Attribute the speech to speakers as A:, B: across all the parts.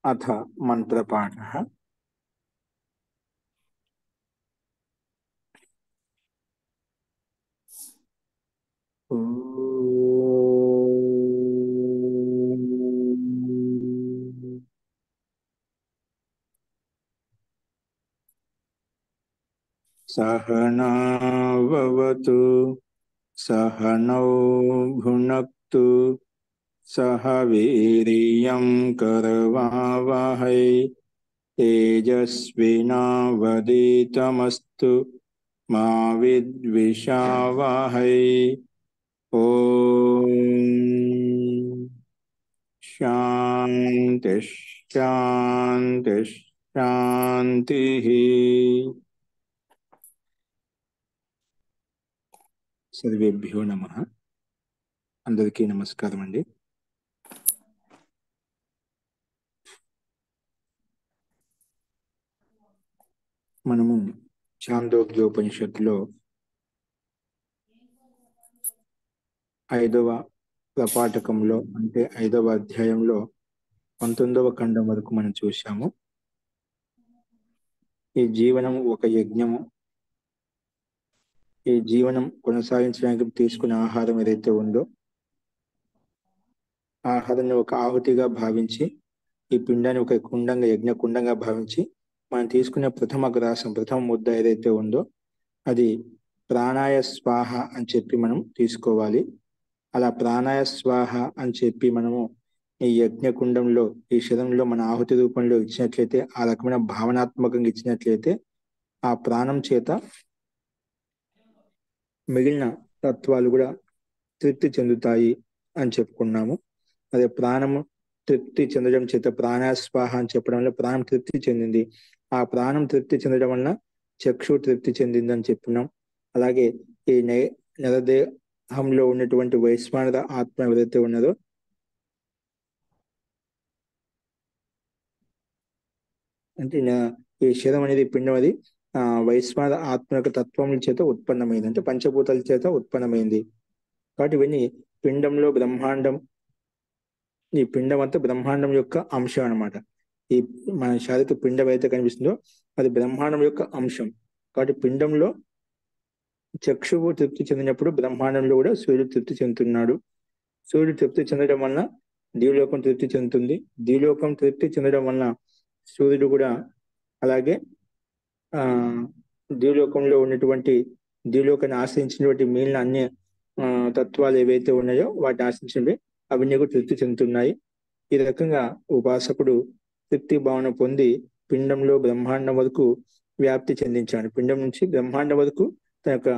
A: अथ मंत्रपाठः। सहनाववतु सहनौ भुनक्तु सह वीर्यं करवावहै तेजस्विनावधीतमस्तु मा विद्विषावहै। ओम शांति शांति शांति। सर्वेभ्यो नमः। अंदरिकी नमस्कारम अंडी। మనము చాందోగ్యోపనిషత్తులో 5వ ప్రపాఠకంలో అంటే 5వ అధ్యాయంలో 19వ ఖండం వరకు మనం చూశాము. ఈ జీవనం ఒక యజ్ఞము. ఈ జీవనం కొనసాగించడానికి తీసుకునే ఆహారం ఏదైతే ఉందో ఆహారాన్ని ఒక ఆహుతిగా భావించి ఈ పిండాన్ని ఒక కుండంగా యజ్ఞ కుండంగా భావించి మనం తీసుకునే ప్రథమ గ్రాసం ప్రథమ ముద్ద ఏదైతే ఉందో అది ప్రాణాయ స్వాహ అని చెప్పి మనం తీసుకోవాలి. అలా ప్రాణాయ స్వాహ అని చెప్పి మనము ఈ యజ్ఞకుండంలో ఈ శరీరంలో మన ఆహుతి రూపంలో ఇచ్చినట్లయితే ఆ రకమైన భావనాత్మకంగా ఇచ్చినట్లయితే ఆ ప్రాణం చేత మిగిలిన తత్వాలు కూడా తృప్తి చెందుతాయి అని చెప్పుకున్నాము. అదే ప్రాణము తృప్తి చెందడం చేత ప్రాణాస్వాహ అని చెప్పడం వల్ల ప్రాణం తృప్తి చెందింది. ఆ ప్రాణం తృప్తి చెందడం వలన చక్షు తృప్తి చెందింది అని చెప్పుకున్నాం. అలాగే ఈ నరదేహంలో ఉన్నటువంటి వైశ్వానర ఆత్మ ఏదైతే ఉన్నదో అంటే ఈ శరీరం అనేది పిండం అది వైశ్వానర ఆత్మ యొక్క తత్వముల చేత ఉత్పన్నమైంది, అంటే పంచభూతాల చేత ఉత్పన్నమైంది. కాబట్టి ఇవన్నీ పిండంలో బ్రహ్మాండం, ఈ పిండం అంతా బ్రహ్మాండం యొక్క అంశం అన్నమాట. ఈ మన శారీరక పిండం అయితే కనిపిస్తుందో అది బ్రహ్మాండం యొక్క అంశం. కాబట్టి పిండంలో చక్షువు తృప్తి చెందినప్పుడు బ్రహ్మాండంలో కూడా సూర్యుడు తృప్తి చెందుతున్నాడు. సూర్యుడు తృప్తి చెందడం వలన ద్విలోకం తృప్తి చెందుతుంది. ద్విలోకం తృప్తి చెందడం వలన సూర్యుడు కూడా అలాగే ద్విలోకంలో ఉన్నటువంటి ద్విలోకాన్ని ఆశ్రయించినటువంటి మిగిలిన అన్ని తత్వాలు ఏవైతే ఉన్నాయో వాటిని ఆశ్రయించినవి అవన్నీ కూడా తృప్తి చెందుతున్నాయి. ఈ రకంగా ఉపాసకుడు తృప్తి భావన పొంది పిండంలో బ్రహ్మాండం వరకు వ్యాప్తి చెందించాడు. పిండం నుంచి బ్రహ్మాండం వరకు తన యొక్క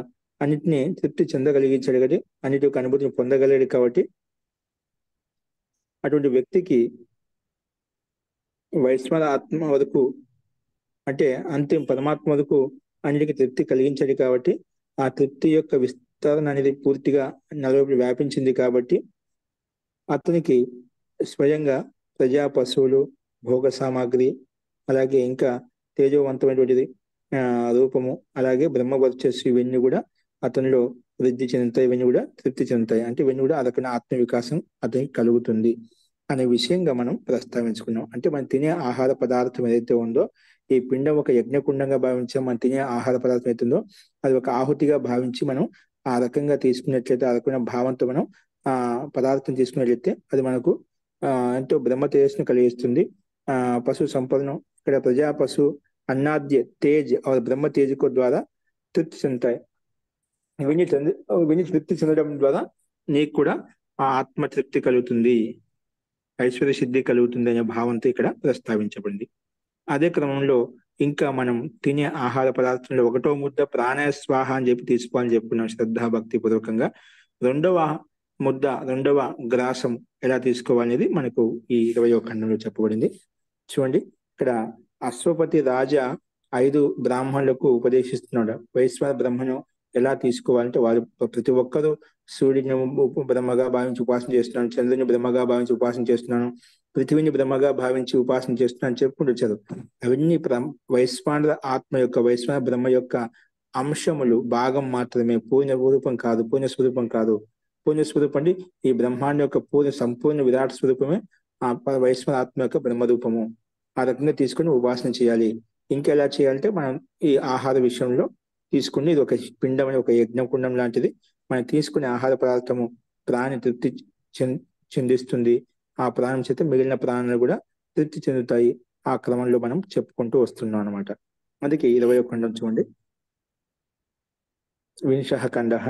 A: అన్నిటిని తృప్తి చెందగలిగించాడు కదా, అన్నిటి యొక్క అనుభూతిని పొందగలిగాడు. కాబట్టి అటువంటి వ్యక్తికి వైశ్వర ఆత్మ వరకు అంటే అంతిమ పరమాత్మ వరకు అన్నిటికీ తృప్తి కలిగించాడు. కాబట్టి ఆ తృప్తి యొక్క విస్తరణ అనేది పూర్తిగా నలువైపులు వ్యాపించింది. కాబట్టి అతనికి స్వయంగా ప్రజా పశువులు భోగ సామాగ్రి అలాగే ఇంకా తేజవంతమైనటువంటిది రూపము అలాగే బ్రహ్మ వర్చస్సు ఇవన్నీ కూడా అతనిలో వృద్ధి చెందుతాయి. ఇవన్నీ కూడా తృప్తి చెందుతాయి. అంటే ఇవన్నీ కూడా అదొక ఆత్మ వికాసం అతనికి కలుగుతుంది అనే విషయంగా మనం ప్రస్తావించుకున్నాం. అంటే మనం తినే ఆహార పదార్థం ఏదైతే ఉందో ఈ పిండం ఒక యజ్ఞకుండంగా భావించాం. మనం తినే ఆహార పదార్థం అవుతుందో అది ఒక ఆహుతిగా భావించి మనం ఆ రకంగా తీసుకున్నట్లయితే ఆ రకమైన భావంతో మనం పదార్థం తీసుకున్నట్లయితే అది మనకు ఎంతో బ్రహ్మ తేజస్సును కలిగిస్తుంది. పశు సంపదను ఇక్కడ ప్రజా పశు అన్నాద్య తేజ్ బ్రహ్మ తేజకు ద్వారా తృప్తి చెందుతాయి. ఇవన్నీ తృప్తి చెందడం ద్వారా నీకు కూడా ఆ ఆత్మ తృప్తి కలుగుతుంది, ఐశ్వర్య సిద్ధి కలుగుతుంది అనే భావంతో ఇక్కడ ప్రస్తావించబడింది. అదే క్రమంలో ఇంకా మనం తినే ఆహార పదార్థంలో 1వ ముద్ద ప్రాణస్వాహ అని చెప్పి తీసుకోవాలని చెప్పుకున్నాం శ్రద్ధా భక్తి పూర్వకంగా. 2వ ముద్ద 2వ గ్రాసం ఎలా తీసుకోవాలనేది మనకు ఈ 20వ ఖండంలో చెప్పబడింది. చూడండి, ఇక్కడ అశ్వపతి రాజా 5 బ్రాహ్మణులకు ఉపదేశిస్తున్నాడు. వైశ్వర బ్రహ్మను ఎలా తీసుకోవాలంటే వారు ప్రతి ఒక్కరూ సూర్యుని బ్రహ్మగా భావించి ఉపాసన చేస్తున్నాను, చంద్రుని బ్రహ్మగా భావించి ఉపాసన చేస్తున్నాను, పృథివీని బ్రహ్మగా భావించి ఉపాసన చేస్తున్నాను అని చెప్పుకుంటూ వచ్చారు. అవన్నీ వైశ్వానర ఆత్మ యొక్క వైశ్వాన బ్రహ్మ యొక్క అంశములు, భాగం మాత్రమే, పూర్ణ రూపం కాదు, పూర్ణ స్వరూపం కాదు. పూర్ణ స్వరూపం అండి. ఈ బ్రహ్మాండం యొక్క సంపూర్ణ విరాట్ స్వరూపమే ఆ వైశ్వరాత్మ యొక్క బ్రహ్మరూపము. ఆ రకంగా తీసుకుని ఉపాసన చేయాలి. ఇంకా ఎలా చేయాలంటే మనం ఈ ఆహార విషయంలో తీసుకుని ఇది ఒక పిండం ఒక యజ్ఞకుండం లాంటిది. మనం తీసుకునే ఆహార పదార్థము ప్రాణి తృప్తి చెందిస్తుంది. ఆ ప్రాణం చేత మిగిలిన ప్రాణాలు కూడా తృప్తి చెందుతాయి. ఆ క్రమంలో మనం చెప్పుకుంటూ వస్తున్నాం అనమాట. అందుకే 21 ఖండం చూడండి. వింశః ఖండః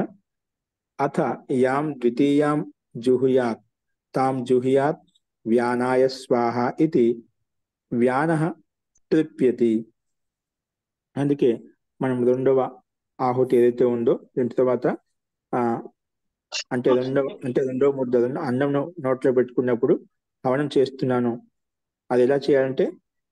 A: అథ యాం ద్వితీయాం జుహుయాత్ తాం జుహుయాత్ వ్యానాయ స్వాహ ఇది వ్యానః తృప్యతి. అందుకే మనం రెండవ ఆహుతి ఏదైతే ఉందో దీని తర్వాత ఆ అంటే రెండవ ముద్ద అన్నం నోట్లో పెట్టుకున్నప్పుడు హవనం చేస్తున్నాను. అది ఎలా చేయాలంటే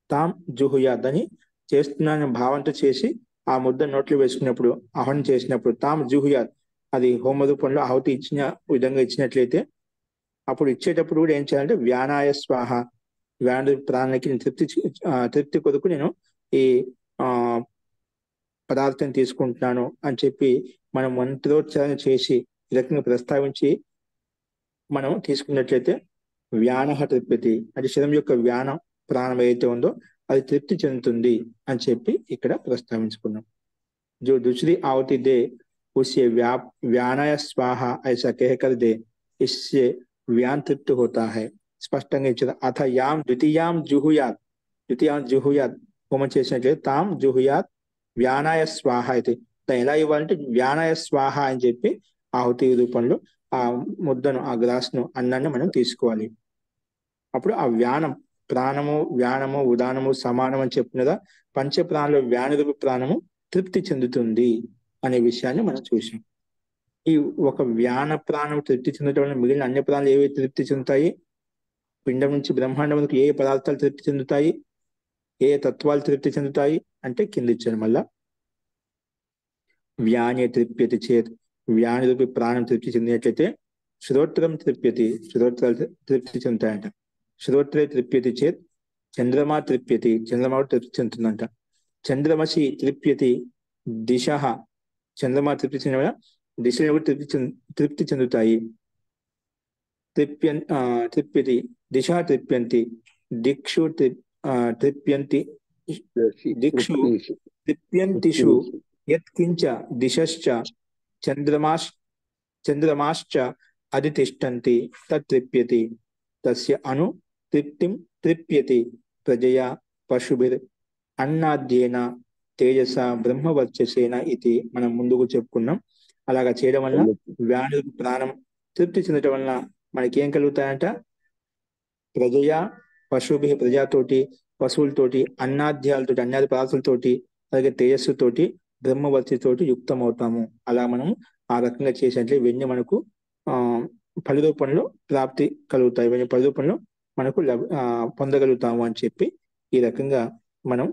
A: తాం జుహుయాద్ అని చేస్తున్నాను భావంతో చేసి ఆ ముద్ద నోట్లో వేసుకున్నప్పుడు ఆహ్వానం చేసినప్పుడు తాం జుహుయాద్ అది హోమ రూపంలో ఆహుతి ఇచ్చిన విధంగా ఇచ్చినట్లయితే అప్పుడు ఇచ్చేటప్పుడు కూడా ఏం చేయాలంటే వ్యానాయ స్వాహ వ్యాన ప్రాణానికి తృప్తి కొరకు నేను ఈ ఆ పదార్థం తీసుకుంటున్నాను అని చెప్పి మనం మంత్రోచ్చారణ చేసి ఈ రకంగా ప్రస్తావించి మనం తీసుకున్నట్లయితే వ్యానః తృప్యతి అంటే శరీరం యొక్క వ్యానం ప్రాణం ఏదైతే ఉందో అది తృప్తి చెందుతుంది అని చెప్పి ఇక్కడ ప్రస్తావించుకున్నాం. जो दूसरी आहुति दे उसे व्यानाय स्वाहा ऐसा कहकर दे, इससे व्यान तृप्त होता है. స్పష్టంగా ఇచ్చారు. అథ యాం ద్వితీయాం జుహుయాత్ హోమం చేసినట్లయితే తాం జుహుయాత్ వ్యానాయ స్వాహ అయితే దాన్ని ఎలా ఇవ్వాలంటే వ్యానాయ స్వాహ అని చెప్పి ఆహుతి రూపంలో ఆ ముద్దను ఆ గ్లాస్ను అన్నాన్ని మనం తీసుకోవాలి. అప్పుడు ఆ వ్యానం ప్రాణము వ్యానము ఉదానము సమానం అని చెప్పినదా పంచ ప్రాణంలో వ్యానరూప ప్రాణము తృప్తి చెందుతుంది అనే విషయాన్ని మనం చూసాం. ఈ ఒక వ్యాన ప్రాణం తృప్తి చెందడం వల్ల మిగిలిన అన్ని ప్రాణాలు ఏవి తృప్తి చెందుతాయి? పిండం నుంచి బ్రహ్మాండం వరకు ఏ పదార్థాలు తృప్తి చెందుతాయి, ఏ తత్వాలు తృప్తి చెందుతాయి అంటే కింద ఇచ్చాను మళ్ళా. వ్యానే తృప్యతి చేత్ వ్యాని రూపి ప్రాణం తృప్తి చెందినట్లయితే శ్రోత్రం తృప్యతి శ్రోత్రాలు తృప్తి చెందుతాయంట. శ్రోత్రే తృప్యతి చేత్ చంద్రమా తృప్యతి చంద్రమా తృప్తి చెందుతుందంట. చంద్రమసి తృప్యతి దిశ చంద్రమా తృప్తి చెందిన దిశలు కూడా తృప్తి చెందుతాయి. తృప్యతి దిశ తృప్యంతి దిక్షు తృప్యంతి దిక్షు తృప్యంతిషు యత్కించ దిశశ్చ చంద్రమాశ్చ అధితిష్టంతి తృప్యతి తస్య అను తృప్తిం తృప్యతి ప్రజయా పశుభిర్ అన్నాద్యేన తేజస బ్రహ్మవర్చసేన ఇది మనం ముందుకు చెప్పుకున్నాం. అలాగా చేయడం వల్ల వ్యాను ప్రాణం తృప్తి చెందడం వలన మనకి ఏం కలుగుతాయంట? ప్రజయా పశుభి ప్రజాతోటి పశువులతోటి అన్నాద్యాలతోటి అన్నాది పదార్థాలతోటి అలాగే తేజస్సుతోటి బ్రహ్మవర్తితోటి యుక్తం అవుతాము. అలా మనం ఆ రకంగా చేసినట్లే ఇవన్నీ మనకు ఫలి రూపంలో ప్రాప్తి కలుగుతాయి. ఇవన్నీ ఫలి రూపంలో మనకు పొందగలుగుతాము అని చెప్పి ఈ రకంగా మనం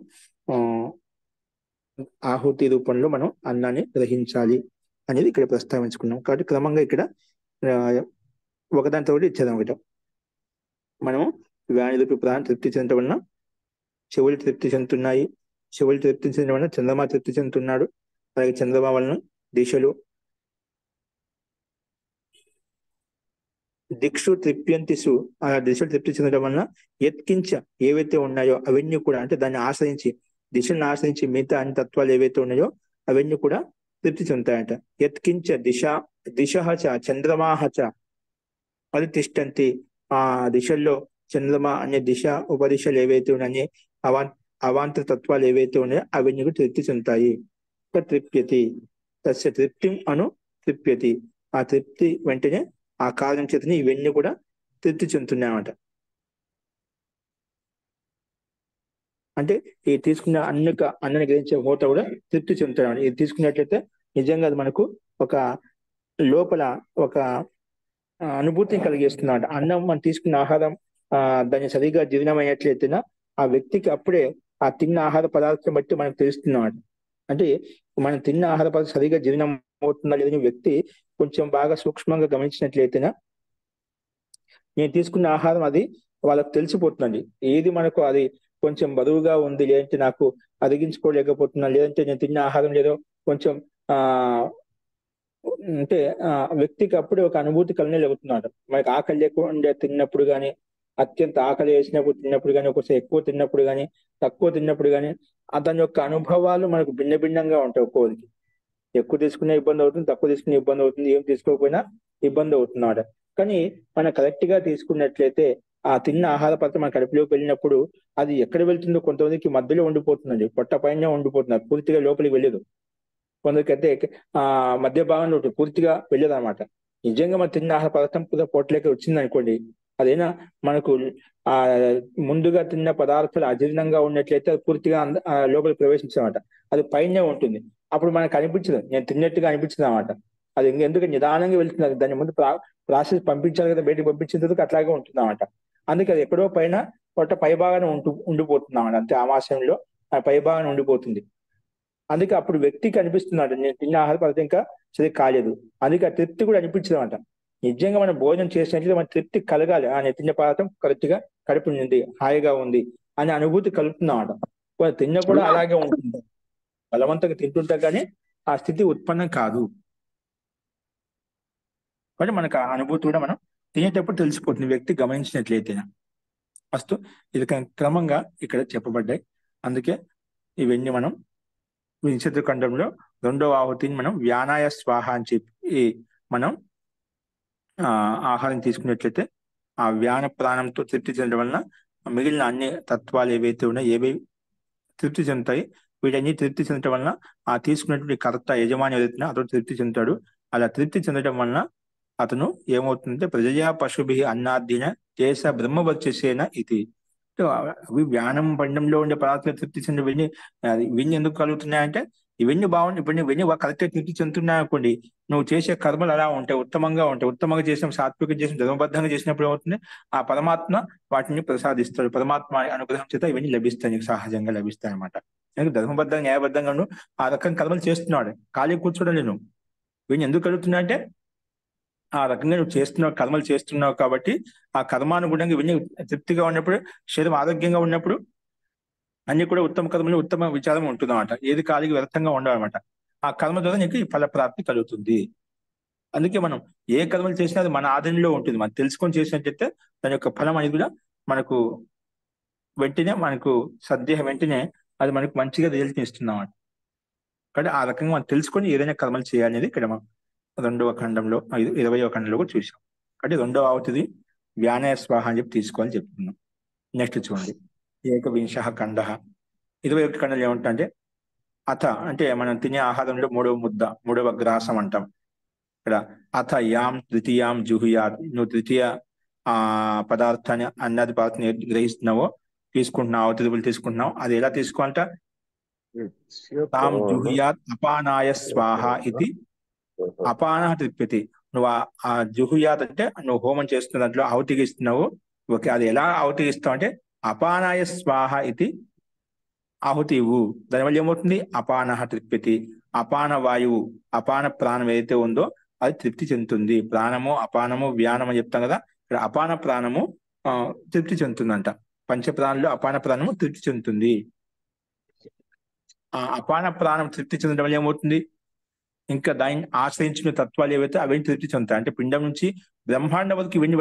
A: ఆహుతి రూపంలో మనం అన్నాన్ని గ్రహించాలి అనేది ఇక్కడ ప్రస్తావించుకున్నాం. కాబట్టి క్రమంగా ఇక్కడ ఒకదానితో ఇచ్చేదాం. ఒకటి మనము వ్యాని రూపి ప్రాణం తృప్తి చెందడం వలన చెవులు తృప్తి చెందుతున్నాయి. చెవులు తృప్తి చెందడం వలన చంద్రమా తృప్తి చెందుతున్నాడు. అలాగే చంద్రమా వలన దిశలు దిక్షు తృప్యంతిసు ఆ దిశలు తృప్తి చెందడం వలన యత్కించ ఏవైతే ఉన్నాయో అవన్నీ కూడా అంటే దాన్ని ఆశ్రయించి దిశలను ఆశ్రయించి మిగతా అన్ని తత్వాలు ఏవైతే ఉన్నాయో అవన్నీ కూడా తృప్తి చెందుతాయంట. యత్కించ దిశ చంద్రమాహచ అది తిష్టంతి ఆ దిశల్లో చంద్రమా అనే దిశ ఉపదిశలు ఏవైతే ఉన్నాయో అవాంతర తత్వాలు ఏవైతే ఉన్నాయో అవన్నీ కూడా తృప్తి చెందుతాయి. తృప్యతి తస్య తృప్తిం అను తృప్యతి ఆ తృప్తి వెంటనే ఆ కారణం చేతని ఇవన్నీ కూడా తృప్తి చెందుతున్నాయన్నమాట. అంటే ఈ తీసుకున్న అన్నని గ్రహించే హోత కూడా తృప్తి చెందుతాడు. ఇది తీసుకున్నట్లయితే నిజంగా అది మనకు ఒక లోపల ఒక అనుభూతిని కలిగిస్తున్నాడు. అన్నం మనం తీసుకున్న ఆహారం దాన్ని సరిగా జీర్ణమైనట్లయితేనా ఆ వ్యక్తికి అప్పుడే ఆ తిన్న ఆహార పదార్థం బట్టి మనకు తెలుస్తున్నాడు. అంటే మనం తిన్న ఆహార పదార్థం సరిగా జీర్ణం అవుతుందా లేదని వ్యక్తి కొంచెం బాగా సూక్ష్మంగా గమనించినట్లయితేనా నేను తీసుకున్న ఆహారం అది వాళ్ళకు తెలిసిపోతుందండి. ఏది మనకు అది కొంచెం బరువుగా ఉంది, లేదంటే నాకు అరిగించుకోలేకపోతున్నా, లేదంటే నేను తిన్న ఆహారం లేదో కొంచెం అంటే వ్యక్తికి అప్పుడే ఒక అనుభూతి కలగలుగుతున్నాడు. మనకి ఆకలి లేకుండా తిన్నప్పుడు కానీ, అత్యంత ఆకలి వేసినప్పుడు తిన్నప్పుడు కానీ, ఒకసారి ఎక్కువ తిన్నప్పుడు కానీ, తక్కువ తిన్నప్పుడు కానీ, అతని యొక్క అనుభవాలు మనకు భిన్న భిన్నంగా ఉంటాయి ఒక్కోరికి. ఎక్కువ తీసుకునే ఇబ్బంది అవుతుంది, తక్కువ తీసుకునే ఇబ్బంది అవుతుంది, ఏం తీసుకోకపోయినా ఇబ్బంది అవుతున్నాడు. కానీ మనం కరెక్ట్ గా తీసుకున్నట్లయితే ఆ తిన్న ఆహార పదార్థం మన కడుపులోకి వెళ్ళినప్పుడు అది ఎక్కడ వెళ్తుందో కొంతమందికి మధ్యలో ఉండిపోతుందండి, పొట్ట పైన ఉండిపోతున్నారు, పూర్తిగా లోపలికి వెళ్ళదు. కొందరికైతే మధ్య భాగంలో ఉంటుంది, పూర్తిగా వెళ్ళదు అనమాట. నిజంగా మనం తిన్న ఆహార పదార్థం పొట్టలోకి వచ్చింది అనుకోండి, అదైనా మనకు ఆ ముందుగా తిన్న పదార్థాలు అజీర్ణంగా ఉన్నట్లయితే అది పూర్తిగా లోపలికి ప్రవేశించమాట, అది పైనే ఉంటుంది. అప్పుడు మనకు అనిపించదు, నేను తిన్నట్టుగా అనిపించదు అనమాట. అది ఎందుకు నిదానంగా వెళ్తున్నది, దాని ముందు ప్రాసెస్ పంపించాలి కదా, బయటకు పంపించిన తర్వాత అట్లాగే ఉంటుంది అనమాట. అందుకే అది ఎక్కడో పైన పొట్ట పై భాగాన ఉండిపోతుంది అన్నమాట. అంతే ఆమాశయంలో ఆ పై భాగాన ఉండిపోతుంది. అందుకే అప్పుడు వ్యక్తికి అనిపిస్తున్నాడు, నేను తిన్న ఆహార పదార్థం ఇంకా సరిగ్గా కాలేదు. అందుకే ఆ తృప్తి కూడా అనిపించదు అంట. నిజంగా మనం భోజనం చేసినట్లయితే మన తృప్తి కలగాలి, నేను తిన్న పదార్థం కరెక్ట్ గా కడుపు నిండి హాయిగా ఉంది అనే అనుభూతి కలుగుతుందన్నమాట. తిన్న కూడా అలాగే ఉంటుంది, బలవంతంగా తింటుంటా కానీ ఆ స్థితి ఉత్పన్నం కాదు. కానీ మనకు ఆ అనుభూతి కూడా మనం తినేటప్పుడు తెలిసిపోతుంది, వ్యక్తి గమనించినట్లయితే. ఫస్ట్ ఇది క్రమంగా ఇక్కడ చెప్పబడ్డాయి. అందుకే ఇవన్నీ మనం వింశతి ఖండంలో 2వ ఆహుతిని మనం వ్యానాయ స్వాహ అని చెప్పి మనం ఆహారం తీసుకున్నట్లయితే ఆ వ్యాన ప్రాణంతో తృప్తి చెందడం వలన మిగిలిన అన్ని తత్వాలు ఏవైతే ఉన్నాయో ఏవేవి తృప్తి చెందుతాయి. వీటన్ని తృప్తి చెందడం వలన ఆ తీసుకున్నటువంటి కర్త యజమాని ఏదైతే అతను తృప్తి చెందుతాడు. అలా తృప్తి చెందడం వలన అతను ఏమవుతుందంటే ప్రజయా పశుభి అన్నార్థిన దేశ బ్రహ్మవర్చసేన ఇది. అవి వ్యానం పండంలో ఉండే పదార్థాలు తృప్తి చెంది ఇవన్నీ ఎందుకు కలుగుతున్నాయంటే ఇవన్నీ బాగుంటాయి. ఇప్పుడు ఇవన్నీ కరెక్ట్గా తృప్తి చెందుతున్నాయి అనుకోండి, నువ్వు చేసే కర్మలు అలా ఉంటాయి, ఉత్తమంగా ఉంటాయి. ఉత్తమంగా చేసిన, సాత్వికం చేసిన, ధర్మబద్ధంగా చేసినప్పుడు ఏమవుతుంది, ఆ పరమాత్మ వాటిని ప్రసాదిస్తాడు. పరమాత్మ అనుగ్రహం చేత ఇవన్నీ లభిస్తాయి, నీకు సహజంగా లభిస్తాయి అనమాట. ధర్మబద్ధంగా న్యాయబద్ధంగా ఆ రకం కర్మలు చేస్తున్నాడు, ఖాళీ కూర్చోడం లేదు. ఇవన్నీ ఎందుకు కలుగుతున్నాయంటే ఆ రకంగా నువ్వు చేస్తున్నావు, కర్మలు చేస్తున్నావు కాబట్టి ఆ కర్మానుగుణంగా ఇవన్నీ తృప్తిగా ఉన్నప్పుడు, శరీరం ఆరోగ్యంగా ఉన్నప్పుడు అన్ని కూడా ఉత్తమ కర్మలు, ఉత్తమ విచారం ఉంటుంది అనమాట. ఏది ఖాళీగా వ్యర్థంగా ఉండవన్నమాట. ఆ కర్మ ద్వారా నీకు ఈ ఫల ప్రాప్తి కలుగుతుంది. అందుకే మనం ఏ కర్మలు చేసినా అది మన ఆధీనంలో ఉంటుంది. మనం తెలుసుకొని చేసినట్లయితే దాని యొక్క ఫలం అనేది కూడా మనకు వెంటనే, మనకు సద్దేహం వెంటనే అది మనకు మంచిగా రిజల్ట్ ఇస్తుంది అన్నమాట. కాబట్టి ఆ రకంగా మనం తెలుసుకొని ఏదైనా కర్మలు చేయాలనేది ఇక్కడ మనం 2వ ఖండంలో 20వ ఖండంలో కూడా చూసాం. కాబట్టి 2వ ఆహుతిది వ్యానయ స్వాహ అని చెప్పి తీసుకోవాలని చెప్తున్నాం. నెక్స్ట్ చూడండి, ఏకవింశ ఖండ. 21 ఖండంలో ఏమంటే అథ అంటే మనం తినే ఆహారంలో 3వ ముద్ద, 3వ గ్రాసం అంటాం ఇక్కడ. అథ యాం తృతీయాం జుహుయాత్, నువ్వు తృతీయ పదార్థాన్ని, అన్నది పదార్థాన్ని గ్రహిస్తున్నావో, తీసుకుంటున్నావు, ఆహుతి తీసుకుంటున్నావు, అది ఎలా తీసుకోవాలంట, తాం జుహుయాత్ అపానాయ స్వాహ ఇది అపాన తృప్యతి. నువ్వు ఆ జుహుయాత్ అంటే నువ్వు హోమం చేస్తున్న దాంట్లో ఆహుతికి ఇస్తున్నావు. ఓకే, అది ఎలా ఆహుతికి ఇస్తావు అంటే అపానాయ స్వాహ ఇది ఆహుతి ఇవ్వు. దానివల్ల ఏమవుతుంది, అపాన తృప్యతి. అపాన వాయువు, అపాన ప్రాణం ఏదైతే ఉందో అది తృప్తి చెందుతుంది. ప్రాణము, అపానము, వ్యానము చెప్తాం కదా, ఇక్కడ అపాన ప్రాణము తృప్తి చెందుతుందంట. పంచప్రాణంలో అపాన ప్రాణము తృప్తి చెందుతుంది. ఆ అపాన ప్రాణం తృప్తి చెందడం వల్ల ఏమవుతుంది, ఇంకా దాన్ని ఆశ్రయించిన తత్వాలు ఏవైతే అవన్నీ తృప్తి చెందుతాయి. అంటే పిండం నుంచి బ్రహ్మాండం వరకు ఇవన్నీ